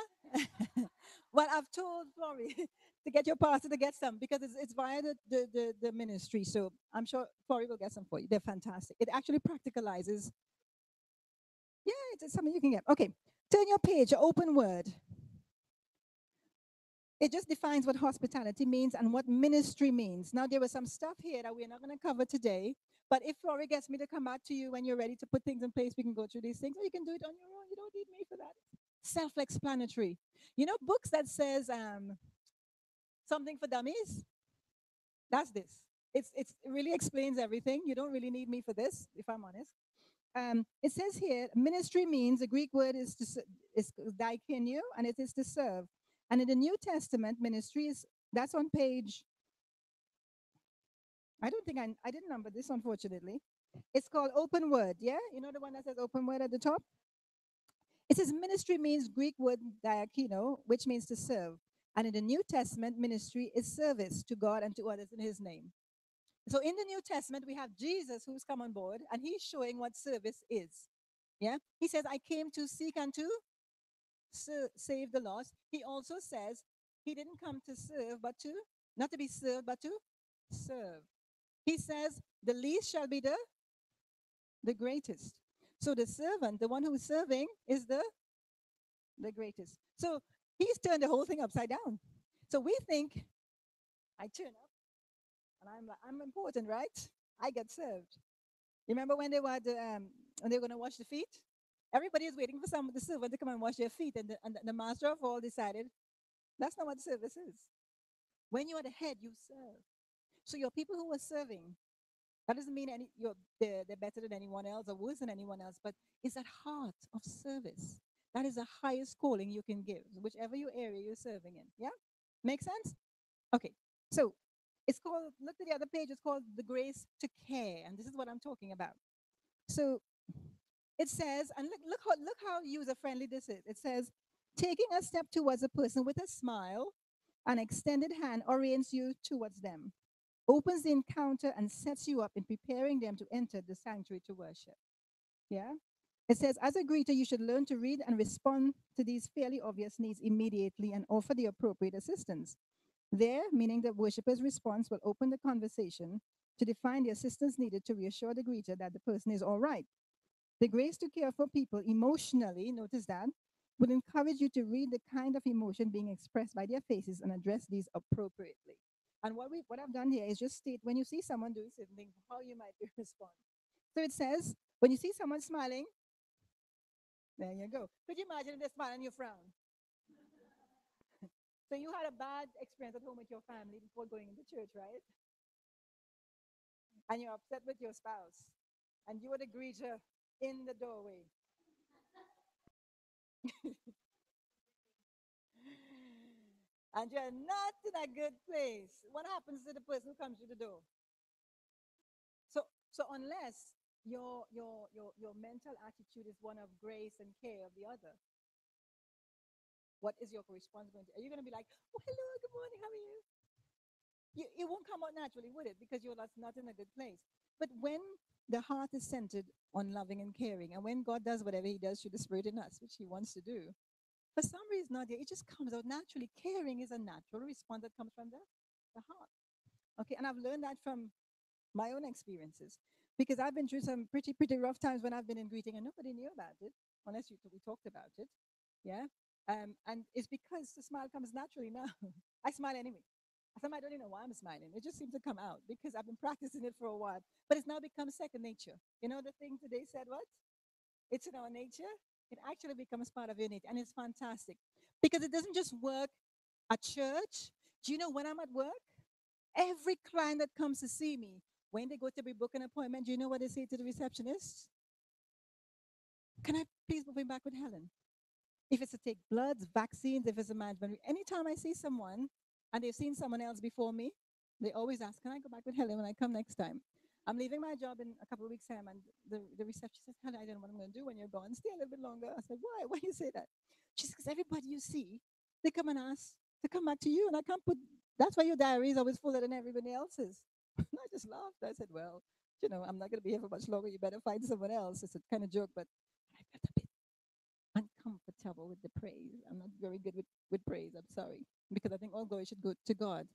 Well, I've told Flori to get your pastor to get some because it's via the ministry. So I'm sure Flori will get some for you. They're fantastic. It actually practicalizes. Yeah, it's something you can get. Okay, turn your page, open word. It just defines what hospitality means and what ministry means. Now, there was some stuff here that we're not going to cover today, but if Flori gets me to come back to you when you're ready to put things in place, we can go through these things, or you can do it on your own. You don't need me for that. Self-explanatory. You know, books that says something for dummies. That's this. It really explains everything. You don't really need me for this, if I'm honest. It says here, ministry means the Greek word is diakonio, and it is to serve. And in the New Testament, ministry is that's on page. I don't think I didn't number this, unfortunately. It's called Open Word. Yeah, you know the one that says Open Word at the top. It says ministry means Greek word diakono, which means to serve. And in the New Testament, ministry is service to God and to others in His name. So in the New Testament, we have Jesus who's come on board, and He's showing what service is. Yeah, He says, "I came to seek and to save the lost." He also says He didn't come to serve, but to not to be served, but to serve. He says, the least shall be the greatest. So the servant, the one who is serving, is the greatest. So he's turned the whole thing upside down. So we think, I turn up and I'm like, I'm important, right? I get served. You remember when they were going to wash the feet? Everybody is waiting for the servant to come and wash their feet, and the master of all decided that's not what service is. When you are the head, you serve. So your people who are serving, that doesn't mean they're better than anyone else or worse than anyone else, but it's that heart of service. That is the highest calling you can give, whichever your area you're serving in. Yeah? Make sense? Okay. So it's called, look at the other page, it's called the grace to care. And this is what I'm talking about. So it says, and look how user friendly this is. It says, taking a step towards a person with a smile, an extended hand orients you towards them, opens the encounter and sets you up in preparing them to enter the sanctuary to worship. Yeah? It says, as a greeter, you should learn to read and respond to these fairly obvious needs immediately and offer the appropriate assistance. There, meaning the worshiper's response will open the conversation to define the assistance needed to reassure the greeter that the person is all right. The grace to care for people emotionally, notice that, will encourage you to read the kind of emotion being expressed by their faces and address these appropriately. And what I've done here is just state when you see someone doing something, how you might respond. So it says, when you see someone smiling, there you go. Could you imagine if they smile and you frown? So you had a bad experience at home with your family before going into church, right? And you're upset with your spouse, and you would agree to in the doorway. And you're not in a good place. What happens to the person who comes through the door? So, so unless your mental attitude is one of grace and care of the other, what is your response going to? Are you going to be like, "Oh, hello, good morning, how are you?" It won't come out naturally, would it? Because you're not in a good place. But when the heart is centered on loving and caring, and when God does whatever He does through the Spirit in us, which He wants to do, for some reason, Nadia, it just comes out naturally. Caring is a natural response that comes from the heart. Okay, and I've learned that from my own experiences because I've been through some pretty rough times when I've been in greeting and nobody knew about it unless we talked about it. Yeah, and it's because the smile comes naturally now. I smile anyway. Sometimes I don't even know why I'm smiling. It just seems to come out because I've been practicing it for a while. But it's now become second nature. You know the thing today said what? It's in our nature. It actually becomes part of your nature, and it's fantastic because it doesn't just work at church. Do you know when I'm at work? Every client that comes to see me, when they go to be book an appointment, do you know what they say to the receptionist? Can I please move him back with Helen? If it's to take bloods, vaccines, if it's a management, anytime I see someone and they've seen someone else before me, they always ask, can I go back with Helen when I come next time? I'm leaving my job in a couple of weeks' time, and the receptionist says, Helen, I don't know what I'm going to do when you're gone. Stay a little bit longer. I said, why? Why you say that? She says, because everybody you see, they come and ask to come back to you, and I can't put, that's why your diary is always fuller than everybody else's. And I just laughed. I said, well, I'm not going to be here for much longer. You better find someone else. It's a kind of joke, but I felt a bit uncomfortable with the praise. I'm not very good with praise. I'm sorry. Because I think all glory should go to God.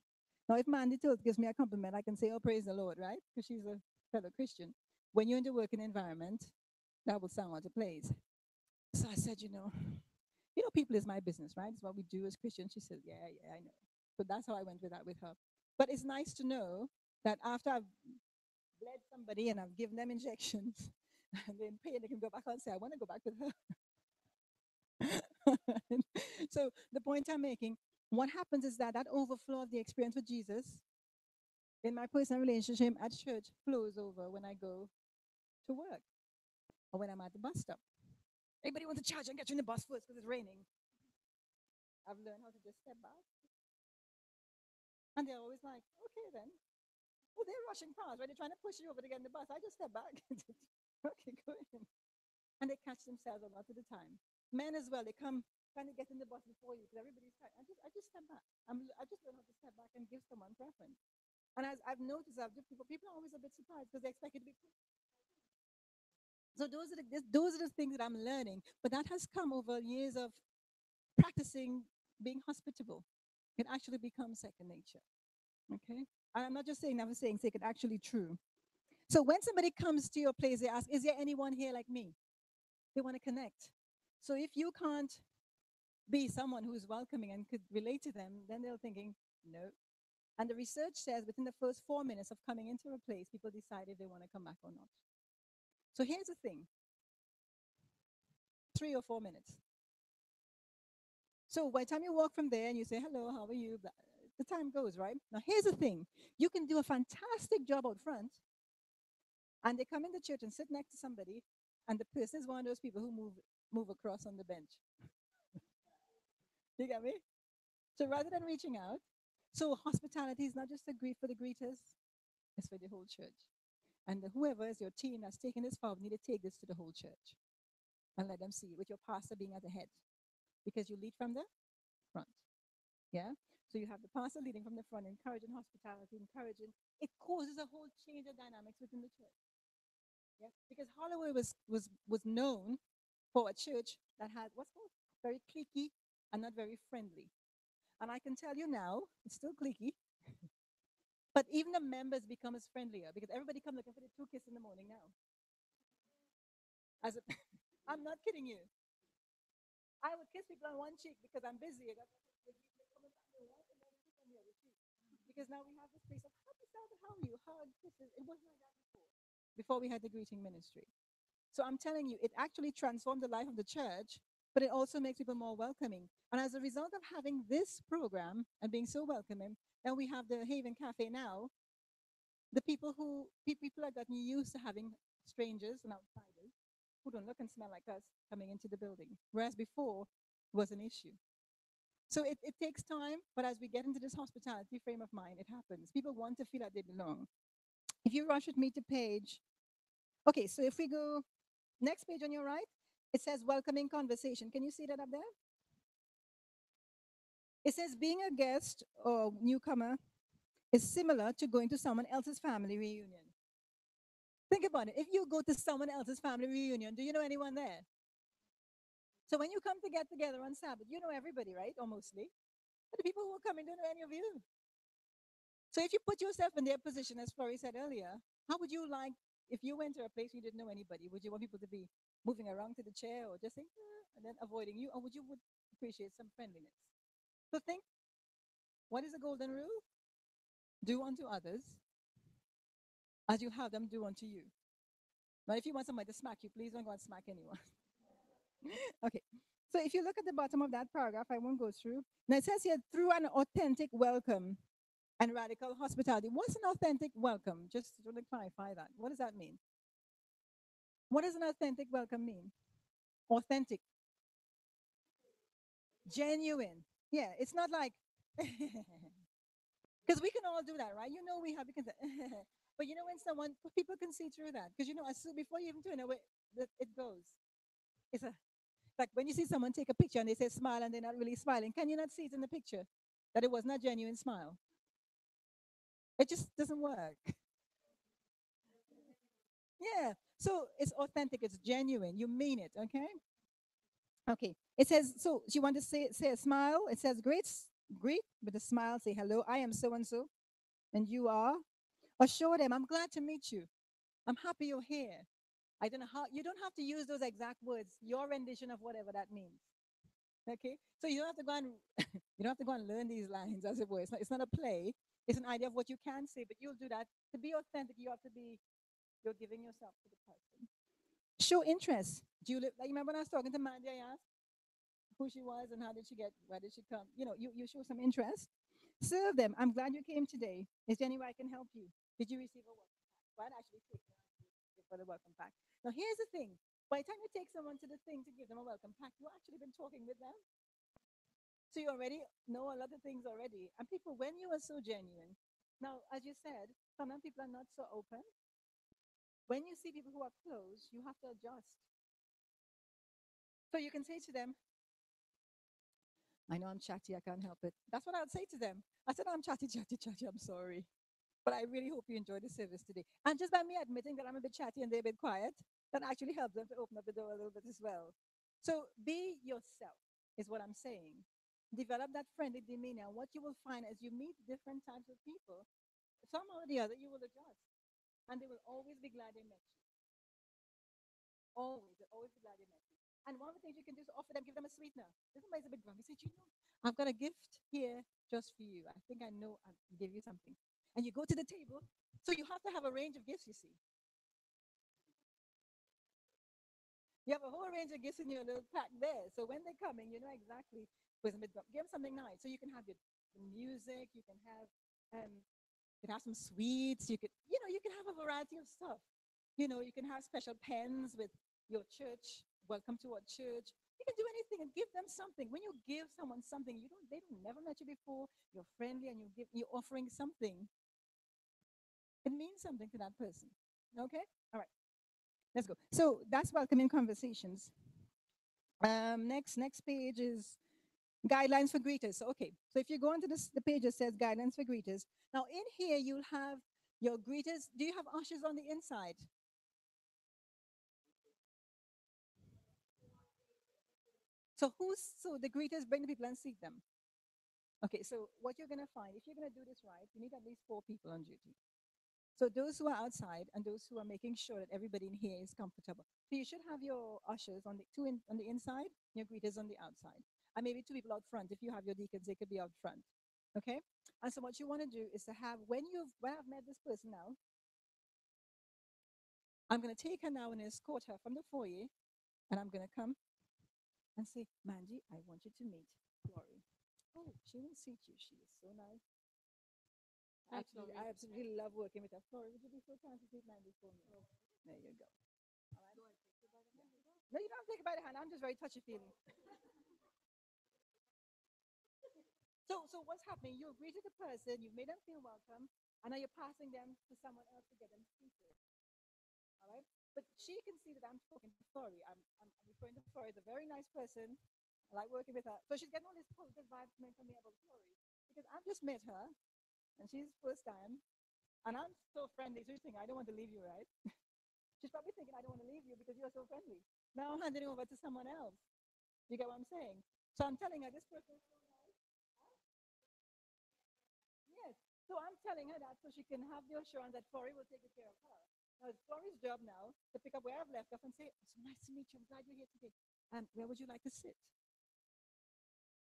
Now, if Mandy Tills gives me a compliment, I can say, oh, praise the Lord, right? Because she's a fellow Christian. When you're in the working environment, that will sound like a praise. So I said, people is my business, right? It's what we do as Christians. She said, yeah, I know. So that's how I went with that with her. But it's nice to know that after I've bled somebody and I've given them injections and they're in pain, they can go back and say, I want to go back with her. So the point I'm making, what happens is that overflow of the experience with Jesus in my personal relationship at church flows over when I go to work or when I'm at the bus stop. Anybody want to charge and get you in the bus first because it's raining? I've learned how to just step back. And they're always like, okay then. Oh, they're rushing past, right? They're trying to push you over to get in the bus. I just step back. Okay, go in. And they catch themselves a lot of the time. Men as well, they come trying to get in the bus before you because everybody's tired. I just step back. I just learn how to step back and give someone preference. And as I've noticed, people are always a bit surprised because they expect it to be quick. So those are the things that I'm learning. But that has come over years of practicing being hospitable. It actually becomes second nature. Okay. And I'm not just saying that for saying sake, it's actually true. So when somebody comes to your place, they ask, is there anyone here like me? They want to connect. So if you can't be someone who's welcoming and could relate to them, then they're thinking, no. And the research says within the first 4 minutes of coming into a place, people decide if they want to come back or not. So here's the thing, 3 or 4 minutes. So by the time you walk from there and you say, hello, how are you? The time goes, right? Now here's the thing. You can do a fantastic job out front, and they come in the church and sit next to somebody, and the person is one of those people who move across on the bench. You get me? So rather than reaching out, so hospitality is not just a greet for the greeters, it's for the whole church. And whoever is your team that's taking this forward need to take this to the whole church and let them see with your pastor being at the head, because you lead from the front. Yeah. So you have the pastor leading from the front, encouraging hospitality, encouraging. It causes a whole change of dynamics within the church. Yeah. Because Holloway was known for a church that had what's called very cliquey and not very friendly. And I can tell you now, it's still cliquey, but even the members become as friendlier because everybody come looking for the two kiss in the morning now. As a, I'm not kidding you. I would kiss people on one cheek because I'm busy. Because now we have this place of happy Sabbath, how are you? Hug, kisses. It wasn't like that before we had the greeting ministry. So I'm telling you, it actually transformed the life of the church, but it also makes people more welcoming. And as a result of having this program and being so welcoming, and we have the Haven Cafe now, the people have gotten used to having strangers and outsiders who don't look and smell like us coming into the building, whereas before was an issue. So it takes time, but as we get into this hospitality frame of mind, it happens. People want to feel like they belong. If you rush with me to page, okay, so if we go next page on your right, it says welcoming conversation. Can you see that up there? It says being a guest or newcomer is similar to going to someone else's family reunion. Think about it. If you go to someone else's family reunion, do you know anyone there? So when you come to get together on Sabbath, you know everybody, right? Or mostly. But the people who are coming don't know any of you. So if you put yourself in their position, as Florrie said earlier, how would you like if you went to a place you didn't know anybody? Would you want people to be moving around to the chair or just saying and then avoiding you, or would appreciate some friendliness? So think, what is the golden rule? Do unto others as you have them do unto you. Now, if you want somebody to smack you, please don't go and smack anyone. Okay. So if you look at the bottom of that paragraph, I won't go through. Now it says here, through an authentic welcome and radical hospitality. What's an authentic welcome? Just want to clarify that. What does that mean? What does an authentic welcome mean? Authentic, genuine. Yeah, it's not like, because we can all do that, right? You know, we can say, but you know, when people can see through that, because you know, before you even turn away, it goes. It's a like when you see someone take a picture and they say smile and they're not really smiling, can you not see it in the picture that it was not genuine smile? It just doesn't work. Yeah. So it's authentic, it's genuine. You mean it, okay? Okay. It says, so you want to say a smile. It says greet with a smile, say hello, I am so and you are. Assure them, I'm glad to meet you. I'm happy you're here. I don't know how you don't have to use those exact words, your rendition of whatever that means. Okay? So you don't have to go and you don't have to go and learn these lines, as it were. It's not a play. It's an idea of what you can say, but you'll do that. To be authentic, you're giving yourself to the person. Show interest. Do you like remember when I was talking to Mandy, I asked who she was and how did she get, where did she come? You show some interest. Serve them. I'm glad you came today. Is there any way I can help you? Did you receive a welcome pack? Well, I'd actually take for the welcome pack. Now here's the thing. By the time you take someone to the thing to give them a welcome pack, you've actually been talking with them. So you already know a lot of things already. And people, when you are so genuine, now, as you said, sometimes people are not so open. When you see people who are closed, you have to adjust. So you can say to them, I know I'm chatty, I can't help it. That's what I would say to them. I said, I'm chatty, chatty, chatty, I'm sorry. But I really hope you enjoyed the service today. And just by me admitting that I'm a bit chatty and they're a bit quiet, that actually helps them to open up the door a little bit as well. So be yourself, is what I'm saying. Develop that friendly demeanor. And what you will find as you meet different types of people, somehow or the other, you will adjust. And they will always be glad they met you. Always. They'll always be glad they met you. And one of the things you can do is offer them, give them a sweetener. If somebody's a bit grumpy, say, you know, I've got a gift here just for you. I think I know I'll give you something. And you go to the table. So you have to have a range of gifts, you see. You have a whole range of gifts in your little pack there. So when they're coming, you know exactly who's a bit grumpy. Give them something nice. So you can have your music, um, you can have some sweets, you can have a variety of stuff. You can have special pens with your church, welcome to our church. You can do anything and give them something. When you give someone something, they don't never met you before, you're friendly and you're offering something. It means something to that person. Okay? All right, let's go. So that's welcoming conversations. Next page is guidelines for greeters. So, okay, so if you go onto the page that says guidelines for greeters, now in here you'll have your greeters. Do you have ushers on the inside? So the greeters bring the people and seat them. Okay, so what you're gonna find, if you're gonna do this right, you need at least 4 people on duty. So those who are outside and those who are making sure that everybody in here is comfortable. So you should have your ushers on the on the inside, your greeters on the outside, and maybe 2 people out front. If you have your deacons, they could be out front. Okay. And so what you want to do is to have when I've met this person now, I'm going to take her now and escort her from the foyer, and I'm going to come and say, Manji, I want you to meet Lori. Oh, she will seat you. She is so nice. Hi, Actually, Florrie. I absolutely love working with her. Lori, would you be so kind to seat Mandy for me? There you go. All right. No, you don't have to take it by the hand. I'm just very touchy feely. So what's happening? You agree to the person, you've made them feel welcome, and now you're passing them to someone else to get them seated. All right. But she can see that I'm talking to Florrie. I'm referring to Florrie as a very nice person. I like working with her. So she's getting all this positive vibes coming from me about Florrie. Because I've just met her and she's first time. And I'm so friendly. So she's thinking, I don't want to leave you, right? She's probably thinking, I don't want to leave you because you're so friendly. Now I'm handing it over to someone else. You get what I'm saying? So I'm telling her this person is so nice. Yes. So I'm telling her that so she can have the assurance that Florrie will take good care of her. Now it's Florrie's job now to pick up where I've left off and say, "It's so nice to meet you. I'm glad you're here today. And where would you like to sit?"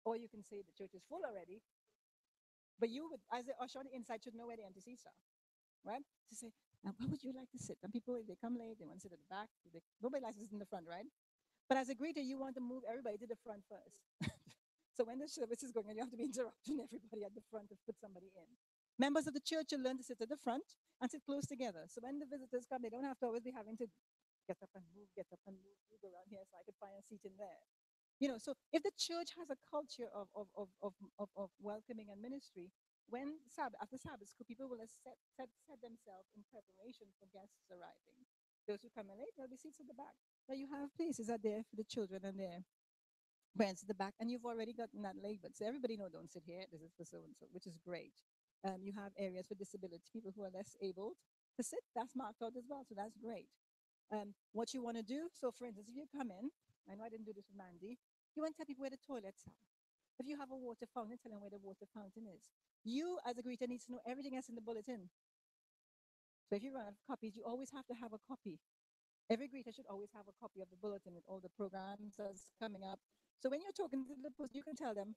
Or you can say the church is full already, but you would, as the usher on the inside, should know where the empty seats are, right? To say, now where would you like to sit? And people, if they come late, they want to sit at the back. Nobody likes to sit in the front, right? But as a greeter, you want to move everybody to the front first. So when the service is going on, you have to be interrupting everybody at the front to put somebody in. Members of the church will learn to sit at the front and sit close together. So when the visitors come, they don't have to always be having to get up and move, get up and move around here so I could find a seat in there. So if the church has a culture of welcoming and ministry, when Sabbath, after Sabbath school, people will set themselves in preparation for guests arriving. Those who come in late, there'll be seats at the back. Now you have places out there for the children and their parents at the back, and you've already gotten that labeled. So everybody know, don't sit here, this is for so and so, which is great. You have areas for disability, people who are less able to sit, that's marked out as well, so that's great. What you want to do, so for instance, if you come in, I know I didn't do this with Mandy, you want to tell people where the toilets are. If you have a water fountain, tell them where the water fountain is. You, as a greeter, needs to know everything else in the bulletin. So if you run out of copies, you always have to have a copy. Every greeter should always have a copy of the bulletin with all the programs that's coming up. So when you're talking to the person, you can tell them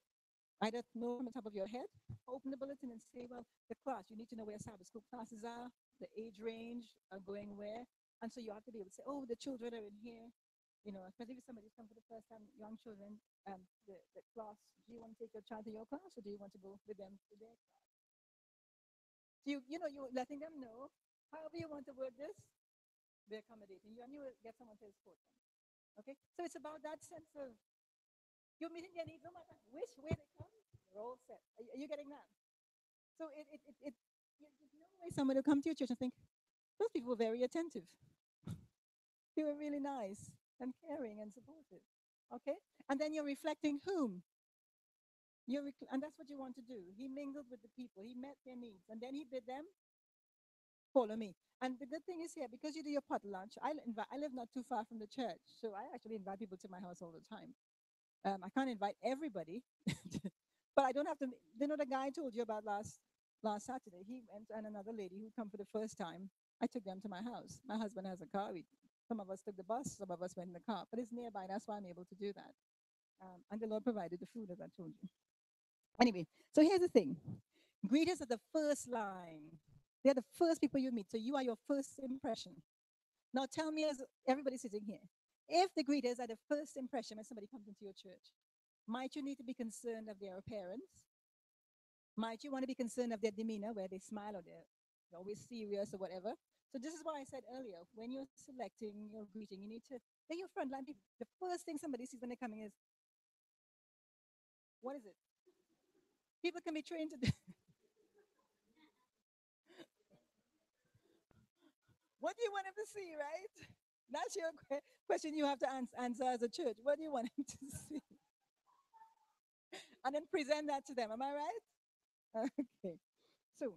either know from the top of your head, or open the bulletin and say, well, the class, you need to know where Sabbath school classes are, the age range are going where. And so you have to be able to say, oh, the children are in here. Especially if somebody's come for the first time, young children, the class, do you want to take your child to your class or do you want to go with them to their class? So you're letting them know, however you want to word this, they're accommodating you and you will get someone to escort them. Okay? So it's about that sense of you're meeting their needs no matter which way they come, you're all set. Are you getting that? So there's no way somebody will come to your church and think, those people were very attentive. They were really nice and caring and supportive. Okay? And then you're reflecting whom? And that's what you want to do. He mingled with the people, he met their needs, and then he bid them follow me. And the good thing is here, because you do your pot lunch, I live not too far from the church, so I actually invite people to my house all the time. I can't invite everybody, but I don't have to. You know, the guy I told you about last Saturday. He went and another lady who come for the first time. I took them to my house. My husband has a car. Some of us took the bus. Some of us went in the car. But it's nearby. That's why I'm able to do that. And the Lord provided the food, as I told you. Anyway, so here's the thing: greeters are the first line. They're the first people you meet. So you are your first impression. Now tell me, as everybody sitting here, if the greeters are the first impression when somebody comes into your church, might you need to be concerned of their appearance? Might you want to be concerned of their demeanor, where they smile or they're always serious or whatever? So this is why I said earlier, when you're selecting your greeting, you need to, they're your frontline people. The first thing somebody sees when they're coming is, what is it? People can be trained to do, what do you want them to see, right? That's your question you have to answer as a church. What do you want them to see? And then present that to them. Am I right? Okay. So,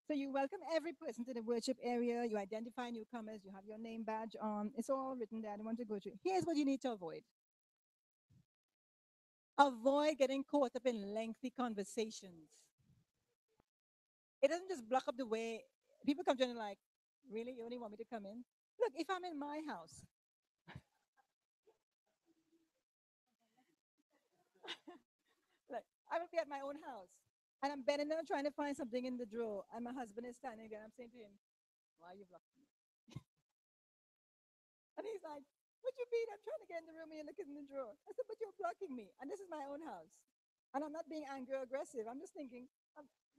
so you welcome every person to the worship area. You identify newcomers. You have your name badge on. It's all written there. I don't want to go through. Here's what you need to avoid. Avoid getting caught up in lengthy conversations. It doesn't just block up the way people come to you and like, really, you only want me to come in? Look, if I'm in my house, like I will be at my own house, and I'm bending down trying to find something in the drawer, and my husband is standing there. I'm saying to him, "Why are you blocking me?" And he's like, "What you mean? I'm trying to get in the room and you're looking in the drawer." I said, "But you're blocking me, and this is my own house." And I'm not being angry or aggressive. I'm just thinking,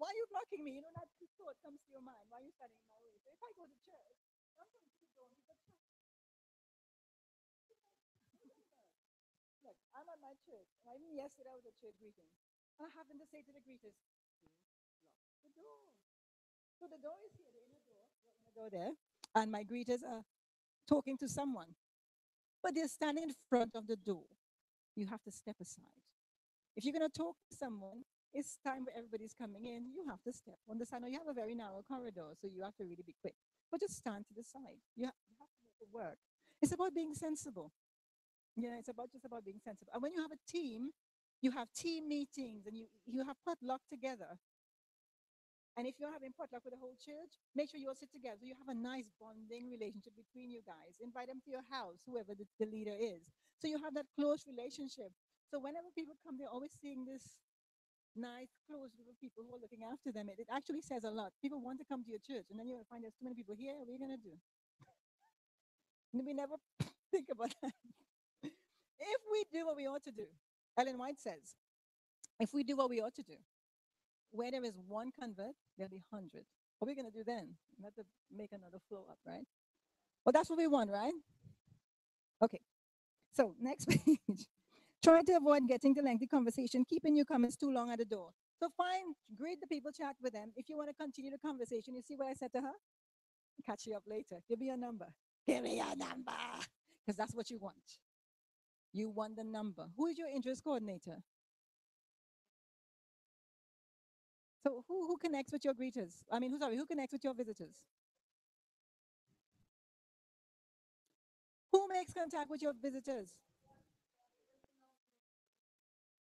why are you blocking me? You know, that thought comes to your mind. Why are you standing in my way? So if I go to church, I'm going to the door and people, look, I'm at my church. And even yesterday, I was at church greeting. And I happened to say to the greeters, lock the door. So the door is here, the inner door, there. And my greeters are talking to someone. But they're standing in front of the door. You have to step aside. If you're going to talk to someone, it's time where everybody's coming in. You have to step on the side. Now, you have a very narrow corridor, so you have to really be quick. But just stand to the side. You have to make it work. It's about being sensible. Yeah, it's about just about being sensible. And when you have a team, you have team meetings and you have potluck together. And if you're having potluck with the whole church, make sure you all sit together. So you have a nice bonding relationship between you guys. Invite them to your house, whoever the leader is. So you have that close relationship. So whenever people come, they're always seeing this nice, close group of people who are looking after them. It actually says a lot. People want to come to your church, and then you'll find there's too many people here. What are you going to do? And we never think about that. If we do what we ought to do, Ellen White says, if we do what we ought to do, where there is one convert, there'll be 100. What are we going to do then? We have to make another flow up, right? Well, that's what we want, right? Okay. So next page. Try to avoid getting the lengthy conversation, keeping newcomers too long at the door. So fine, greet the people, chat with them. If you want to continue the conversation, you see what I said to her? Catch you up later. Give me your number. Give me your number. Because that's what you want. You want the number. Who is your interest coordinator? So who connects with your greeters? I mean, who connects with your visitors? Who makes contact with your visitors?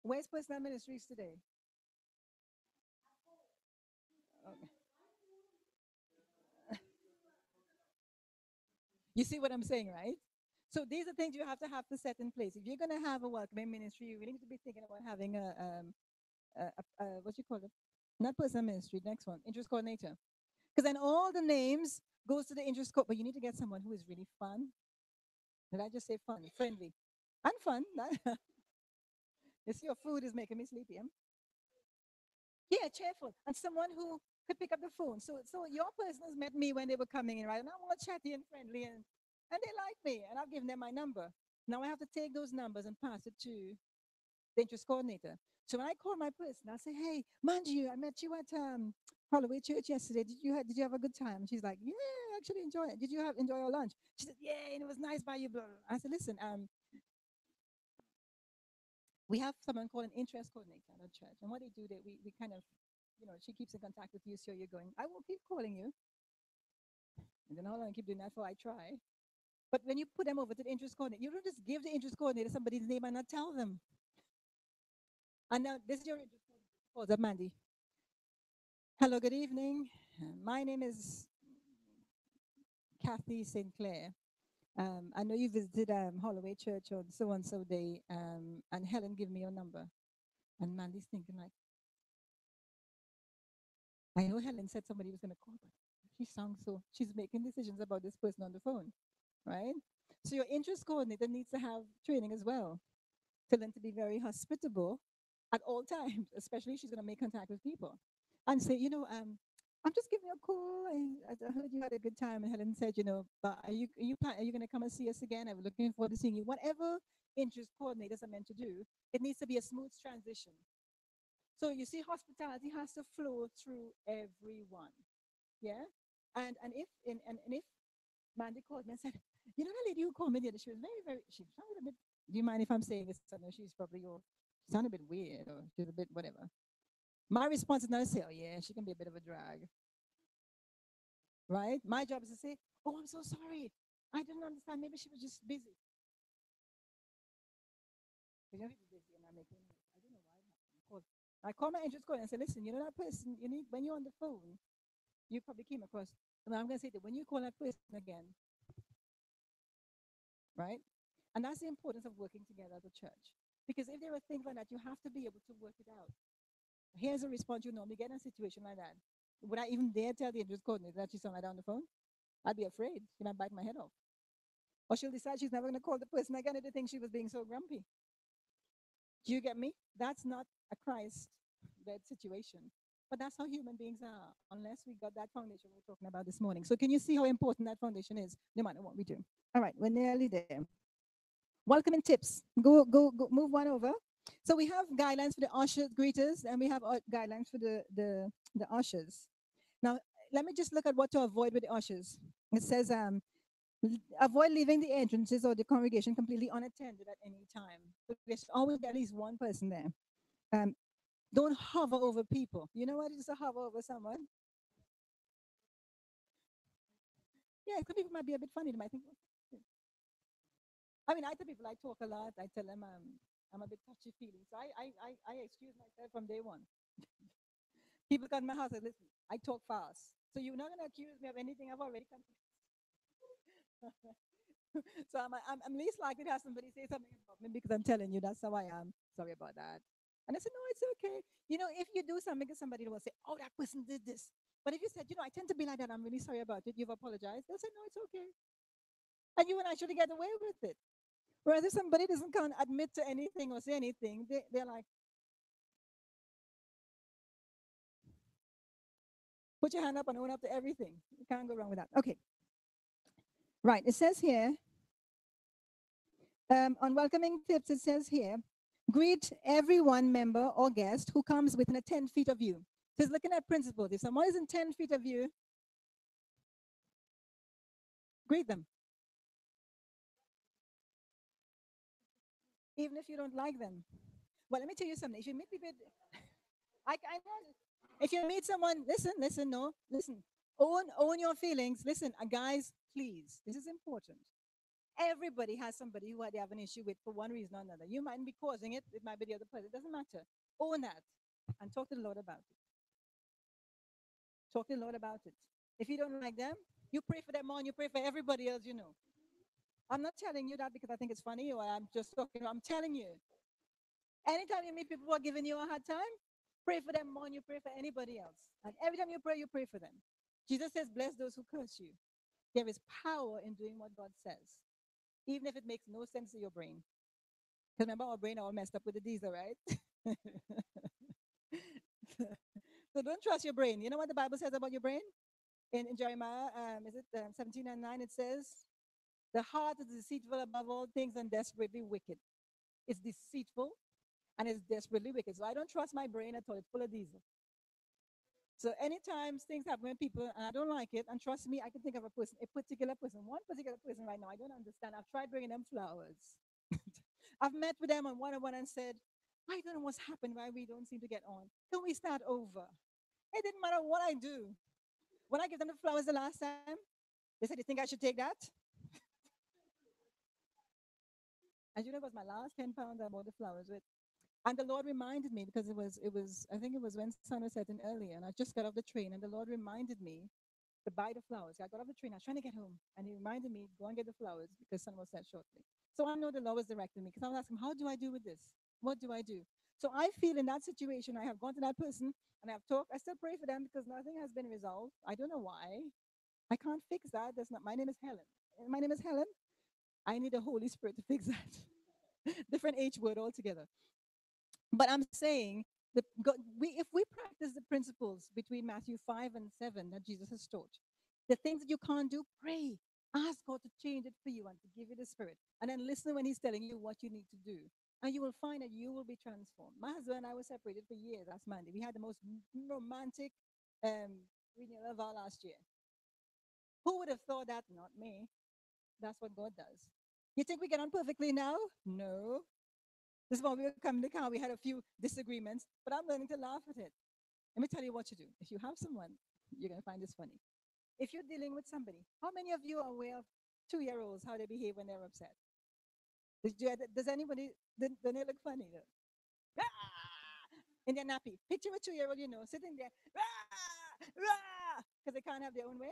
Where's personal ministries today? Okay. You see what I'm saying, right? So these are things you have to set in place. If you're going to have a welcoming ministry, you really need to be thinking about having what you call it? Not personal ministry. Next one, interest coordinator. Because then all the names goes to the interest co. But you need to get someone who is really fun. Did I just say fun? Friendly, and fun. You see, your food is making me sleepy. Huh? Yeah, cheerful, and someone who could pick up the phone. So your person has met me when they were coming in, right? And I'm all chatty and friendly, and they like me, and I've given them my number. Now I have to take those numbers and pass it to the interest coordinator. So when I call my person, I say, "Hey, Manju, I met you at Holloway Church yesterday. Did you have a good time?" And she's like, "Yeah, I actually enjoy it. Did you have enjoy your lunch?" She said, "Yeah, and it was nice by you." Blah, blah. I said, "Listen, we have someone called an interest coordinator at our church, and what they do, we kind of, she keeps in contact with you, so you're going. I will keep calling you, and then how long I keep doing that for? I try. But when you put them over to the interest coordinator, you don't just give the interest coordinator somebody's name and not tell them. And now this is your calls up, Mandy. Hello, good evening. My name is Kathy Sinclair. I know you visited Holloway Church on so and so day, and Helen gave me your number. And Mandy's thinking like, I know Helen said somebody was going to call, but she sounds so. She's making decisions about this person on the phone, right? So your interest coordinator needs to have training as well to learn to be very hospitable at all times, especially if she's going to make contact with people, and say, I'm just giving you a call. I heard you had a good time, and Helen said, but are you going to come and see us again? I'm looking forward to seeing you. Whatever interest coordinators are meant to do, it needs to be a smooth transition. So you see, hospitality has to flow through everyone. Yeah, and if Mandy called me and said, that lady who called me the other, she was very, she sounded a bit. Do you mind if I'm saying this? I know she's probably your. She sounded a bit weird, or she's a bit whatever. My response is not to say, oh yeah, she can be a bit of a drag, right? My job is to say, oh, I'm so sorry, I didn't understand. Maybe she was just busy. You know, she's busy, and I'm making. I don't know why. I call my interest call and say, listen, that person. You need when you're on the phone, you probably came across. And I'm going to say that when you call that person again, right? And that's the importance of working together as a church. Because if there are things like that, you have to be able to work it out. Here's a response you normally get in a situation like that. Would I even dare tell the interest coordinator that she's on that on the phone? I'd be afraid. She might bite my head off. Or she'll decide she's never going to call the person again if they think she was being so grumpy. Do you get me? That's not a Christ led situation. But that's how human beings are, unless we got that foundation we're talking about this morning. So, can you see how important that foundation is, no matter what we do? All right, we're nearly there. Welcoming tips. Go, move one over. So we have guidelines for the usher greeters, and we have guidelines for the ushers. Now, let me just look at what to avoid with the ushers. It says, avoid leaving the entrances or the congregation completely unattended at any time. So there should always be at least one person there. Um, don't hover over people. You know what it is to hover over someone? Yeah, some people might be a bit funny. They might think, I mean, I tell people I talk a lot. I tell them I'm a bit touchy feely. So I excuse myself from day one. People come to my house and listen, I talk fast. So you're not going to accuse me of anything I've already come. So I'm least likely to have somebody say something about me because I'm telling you that's how I am. Sorry about that. And I said, no, it's okay. If you do something to somebody, they will say, oh, that person did this. But if you said, I tend to be like that, I'm really sorry about it, you've apologized, they'll say, no, it's okay. And you and I should get away with it. Whereas if somebody doesn't come and admit to anything or say anything, they're like, put your hand up and own up to everything. You can't go wrong with that. Okay. Right. It says here, on welcoming tips, it says here, greet every one member or guest who comes within 10 feet of you. So it's looking at principles. If someone is in 10 feet of you, greet them, even if you don't like them. Well, let me tell you something. If you meet people, I know. If you meet someone, listen, no, listen. Own your feelings. Listen, guys, please. This is important. Everybody has somebody who they have an issue with for one reason or another. You mightn't be causing it. It might be the other person. It doesn't matter. Own that and talk to the Lord about it. Talk to the Lord about it. If you don't like them, you pray for them more and you pray for everybody else. I'm not telling you that because I think it's funny or I'm just talking. I'm telling you. Anytime you meet people who are giving you a hard time, pray for them more than you pray for anybody else. And every time you pray for them. Jesus says, bless those who curse you. There is power in doing what God says, even if it makes no sense to your brain. Because remember, our brain are all messed up with the diesel, right? So don't trust your brain. You know what the Bible says about your brain? In Jeremiah, is it 17 and 9? It says, the heart is deceitful above all things and desperately wicked. It's deceitful and it's desperately wicked. So I don't trust my brain at all. It's full of diesel. So anytime things happen with people and I don't like it, and trust me, I can think of a particular person, one particular person right now. I don't understand. I've tried bringing them flowers. I've met with them on one-on-one and said, I don't know what's happened, why we don't seem to get on. Can we start over? It didn't matter what I do. When I gave them the flowers the last time, they said, you think I should take that? And it was my last 10 pounds I bought the flowers with. And the Lord reminded me because I think it was when sun was setting earlier, and I just got off the train, and the Lord reminded me to buy the flowers. I got off the train, I was trying to get home, and He reminded me, go and get the flowers because sun will set shortly. So I know the Lord was directing me because I was asking, how do I do with this? What do I do? So I feel in that situation, I have gone to that person and I have talked. I still pray for them because nothing has been resolved. I don't know why. I can't fix that. That's not my name is Helen. My name is Helen. I need the Holy Spirit to fix that. Different H word altogether. But I'm saying that if we practice the principles between Matthew 5 and 7 that Jesus has taught, the things that you can't do, pray. Ask God to change it for you and to give you the Spirit. And then listen when He's telling you what you need to do. And you will find that you will be transformed. My husband and I were separated for years last Monday. We had the most romantic renewal of our last year. Who would have thought that? Not me. That's what God does. You think we get on perfectly now? No. This is why we were coming to car. We had a few disagreements, but I'm learning to laugh at it. Let me tell you what to do. If you have someone, you're going to find this funny. If you're dealing with somebody, how many of you are aware of 2-year-olds, how they behave when they're upset? Does anybody, don't they look funny though? In their nappy. Picture a 2-year-old, sitting there, because they can't have their own way.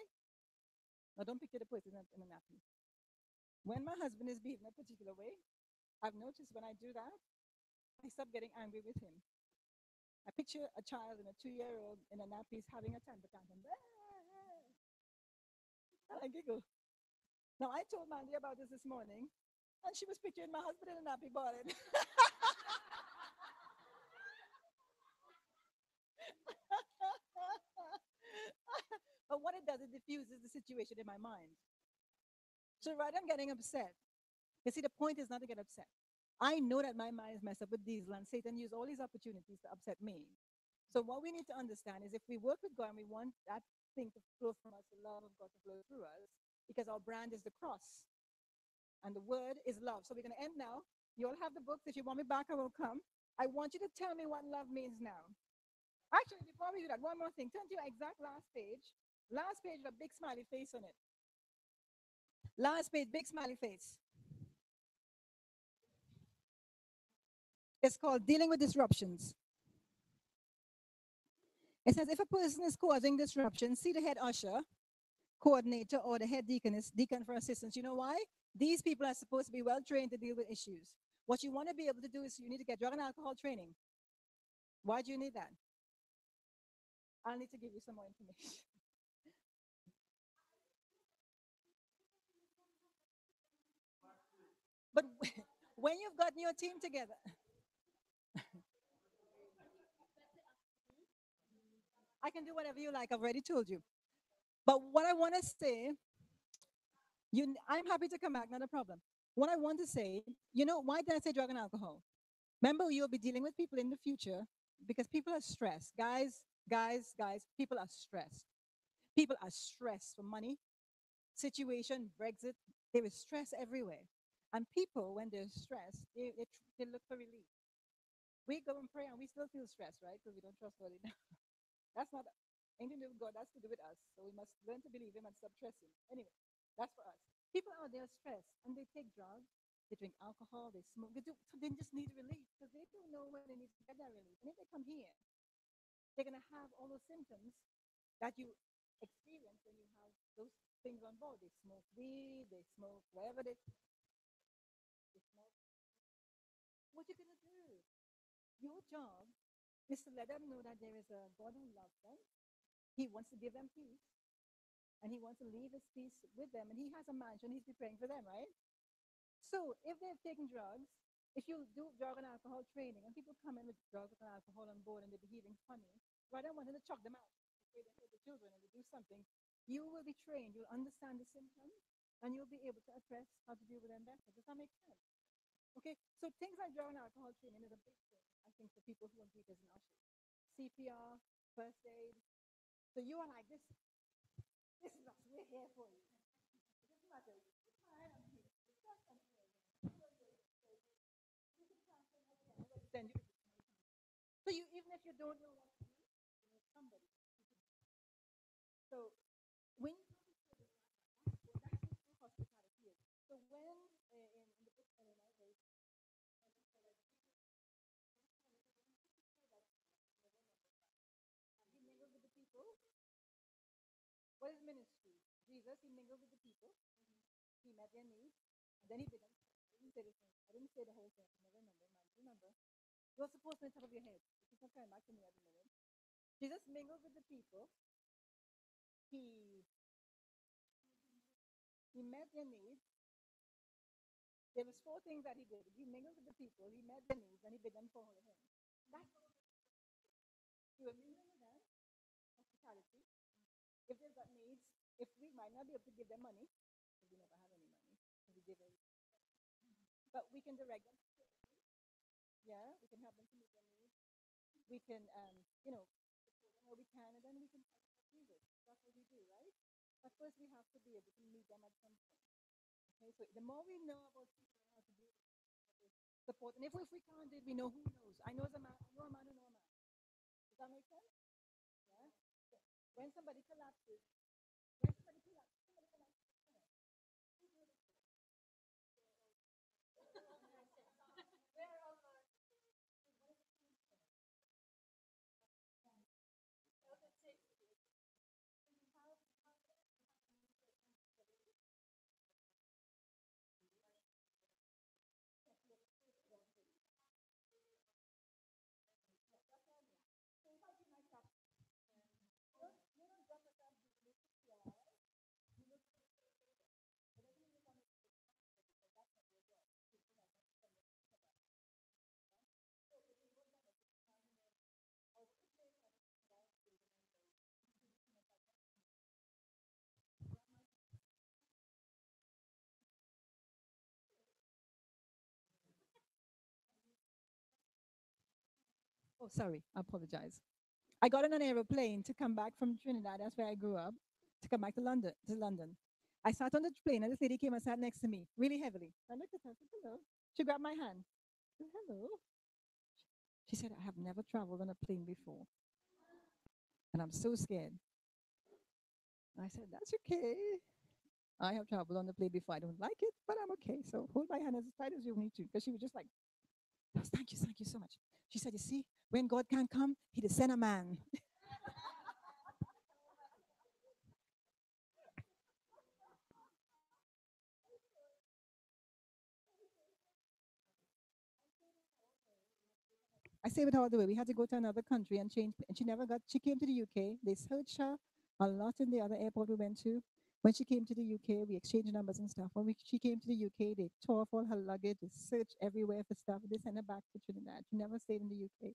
Now, don't picture the person in a nappy. When my husband is behaving a particular way, I've noticed when I do that, I stop getting angry with him. I picture a child and a 2-year-old in a nappy having a temper tantrum. And I giggle. Now, I told Mandy about this morning, and she was picturing my husband in a nappy bonnet. But what it does, it diffuses the situation in my mind. So rather than getting upset, you see, the point is not to get upset. I know that my mind is messed up with diesel, and Satan used all these opportunities to upset me. So what we need to understand is if we work with God and we want that thing to flow from us, the love of God to flow through us, because our brand is the cross and the word is love. So we're going to end now. You all have the books. If you want me back, I will come. I want you to tell me what love means now. Actually, before we do that, one more thing. Turn to your exact last page. Last page with a big smiley face on it. Last page, big smiley face. It's called Dealing with Disruptions. It says if a person is causing disruption, see the head usher, coordinator, or the head deacon for assistance. You know why? These people are supposed to be well trained to deal with issues. What you want to be able to do is you need to get drug and alcohol training. Why do you need that? I'll need to give you some more information. But when you've gotten your team together, I can do whatever you like. I've already told you. But what I want to say, I'm happy to come back, not a problem. What I want to say, why did I say drug and alcohol? Remember, you'll be dealing with people in the future because people are stressed. Guys, people are stressed. People are stressed for money, situation, Brexit. There is stress everywhere. And people, when they're stressed, they look for relief. We go and pray and we still feel stressed, right? Because we don't trust God enough. That's not anything to do with God. That's to do with us. So we must learn to believe Him and stop stressing. Anyway, that's for us. People out there are stressed and they take drugs, they drink alcohol, they smoke. So they just need relief because they don't know when they need to get that relief. And if they come here, they're going to have all those symptoms that you experience when you have those things on board. They smoke weed, they smoke whatever they smoke. What you going to do? Your job is to let them know that there is a God who loves them. He wants to give them peace, and He wants to leave His peace with them. And He has a mansion He's preparing for them, right? So if they've taken drugs, if you do drug and alcohol training, and people come in with drugs and alcohol on board and they're behaving funny, rather than wanting to chuck them out, afraid they hurt the children and they do something, you will be trained. You'll understand the symptoms, and you'll be able to address how to deal with them better. Does that make sense? Okay, so things like drug and alcohol training is a big thing, I think, for people who want to be as an usher. CPR, first aid. So you are like, this is us. We're here for you. It doesn't matter. It's fine. I'm here. It's just I'm here. Then you, so you, even if you don't know what to do, you know somebody. So when you go to service, that's what true hospitality is. So when in the book, Jesus, he mingled with the people. He met their needs. And then he did them. I didn't say this thing. I didn't say the whole thing. I never remember. Man, remember? You're supposed to on top of your head. It's not coming back to me at the minute. Jesus mingled with the people. He he met their needs. There was four things that he did. He mingled with the people. He met their needs, and he bid them follow him. That's what he was mingling with them. Hospitality. If they've got needs, if we might not be able to give them money, because we never have any money, because we give it, but we can direct them. Yeah, we can help them to meet their needs. We can, support them where we can, and then we can help them Jesus. That's what we do, right? But first, we have to be able to meet them at some point. Okay, so the more we know about people and how to do support, and if we can't do it, we know who knows. I know a man, I know a man who know a man. Does that make sense? Yeah. So when somebody collapses, when somebody collapses, somebody collapses. Oh, sorry. I apologize. I got on an aeroplane to come back from Trinidad. That's where I grew up. To come back to London. To London. I sat on the plane, and this lady came and sat next to me, really heavily. I looked at her. I said, "Hello." She grabbed my hand. I said, "Hello." She said, "I have never traveled on a plane before, and I'm so scared." I said, "That's okay. I have traveled on the plane before. I don't like it, but I'm okay. So hold my hand as tight as you need to." Because she was just like, "Oh, thank you so much." She said, "You see, when God can't come, He just send a man." I say it all the way. We had to go to another country and change, and she never got. She came to the UK. They searched her a lot in the other airport we went to. When she came to the UK, we exchanged numbers and stuff. She came to the UK, they tore off all her luggage, they searched everywhere for stuff. They sent her back to Trinidad. She never stayed in the UK.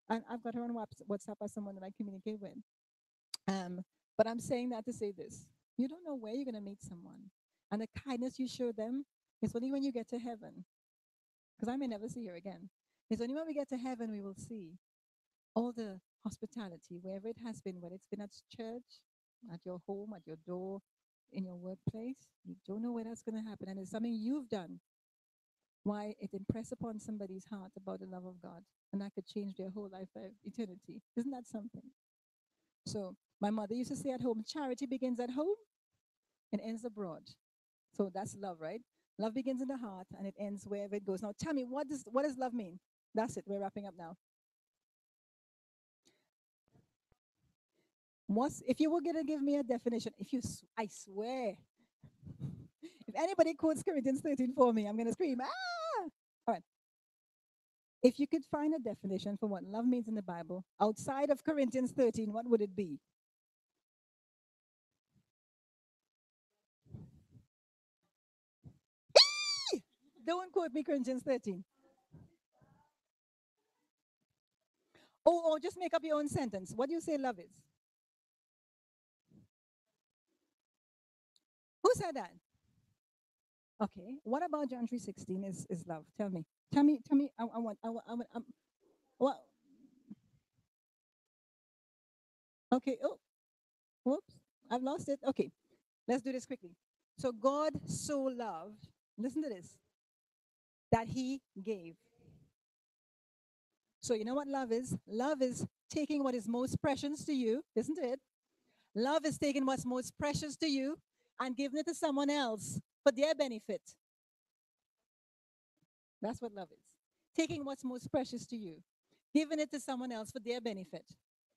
And I've got her on WhatsApp as someone that I communicate with. Um, but I'm saying that to say this: you don't know where you're going to meet someone, and the kindness you show them is only when you get to heaven. Because I may never see her again. It's only when we get to heaven we will see all the hospitality, wherever it has been, whether it's been at church, at your home, at your door, in your workplace. You don't know where that's going to happen. And it's something you've done. Why it impress upon somebody's heart about the love of God. And that could change their whole life for eternity. Isn't that something? So my mother used to say at home, charity begins at home and ends abroad. So that's love, right? Love begins in the heart and it ends wherever it goes. Now tell me, what does love mean? That's it. We're wrapping up now. If you were gonna give me a definition, I swear, if anybody quotes Corinthians 13 for me, I'm gonna scream, ah! All right. If you could find a definition for what love means in the Bible outside of Corinthians 13, what would it be? Don't quote me Corinthians 13. Oh, just make up your own sentence. What do you say love is? Who said that? Okay. What about John 3:16 is love? Tell me. Tell me. I want. Well, okay. Oh, whoops. I've lost it. Okay. Let's do this quickly. So God so loved, listen to this, that he gave. So you know what love is? Love is taking what is most precious to you, isn't it? Love is taking what's most precious to you and giving it to someone else for their benefit. That's what love is. Taking what's most precious to you, giving it to someone else for their benefit.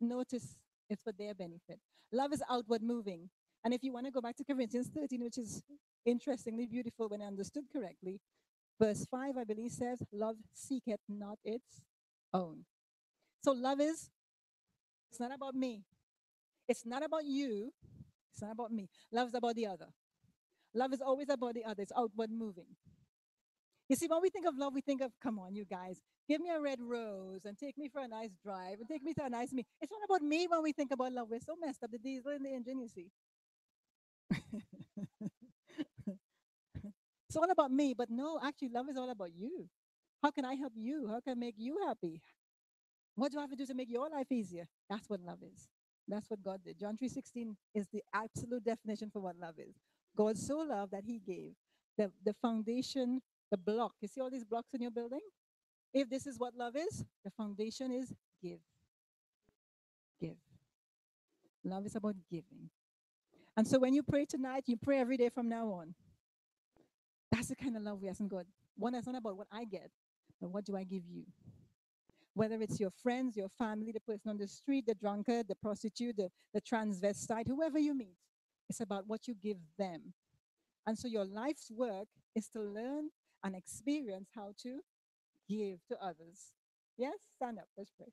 Notice it's for their benefit. Love is outward moving. And if you want to go back to Corinthians 13, which is interestingly beautiful when understood correctly, verse 5, I believe, says, love seeketh not its own. So love is, it's not about me. It's not about you. It's not about me. Love is about the other. Love is always about the other. It's outward moving. You see, when we think of love, we think of, come on, you guys, give me a red rose and take me for a nice drive and take me to a nice meal. It's not about me when we think about love. We're so messed up, the diesel and the engine, you see. It's all about me, but no, actually, love is all about you. How can I help you? How can I make you happy? What do I have to do to make your life easier? That's what love is. That's what God did. John 3:16 is the absolute definition for what love is. God so loved that he gave the foundation, the block. You see all these blocks in your building? If this is what love is, the foundation is give. Give. Love is about giving. And so when you pray tonight, you pray every day from now on. That's the kind of love we ask in God. One that's not about what I get, but what do I give you? Whether it's your friends, your family, the person on the street, the drunkard, the prostitute, the transvestite, whoever you meet, it's about what you give them. And so your life's work is to learn and experience how to give to others. Yes? Stand up. Let's pray.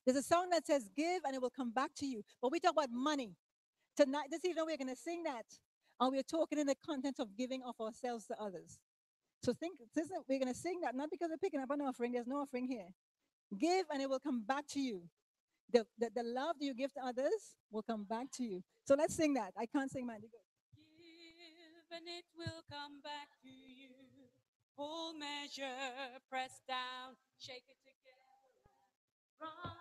There's a song that says, give and it will come back to you. But we talk about money. Tonight, this evening, we're going to sing that. And we're talking in the context of giving of ourselves to others. So think, we're going to sing that, not because we're picking up an offering. There's no offering here. Give and it will come back to you. The love that you give to others will come back to you. So let's sing that. I can't sing mine. You go. Give and it will come back to you. Full measure, pressed down, shake it together, run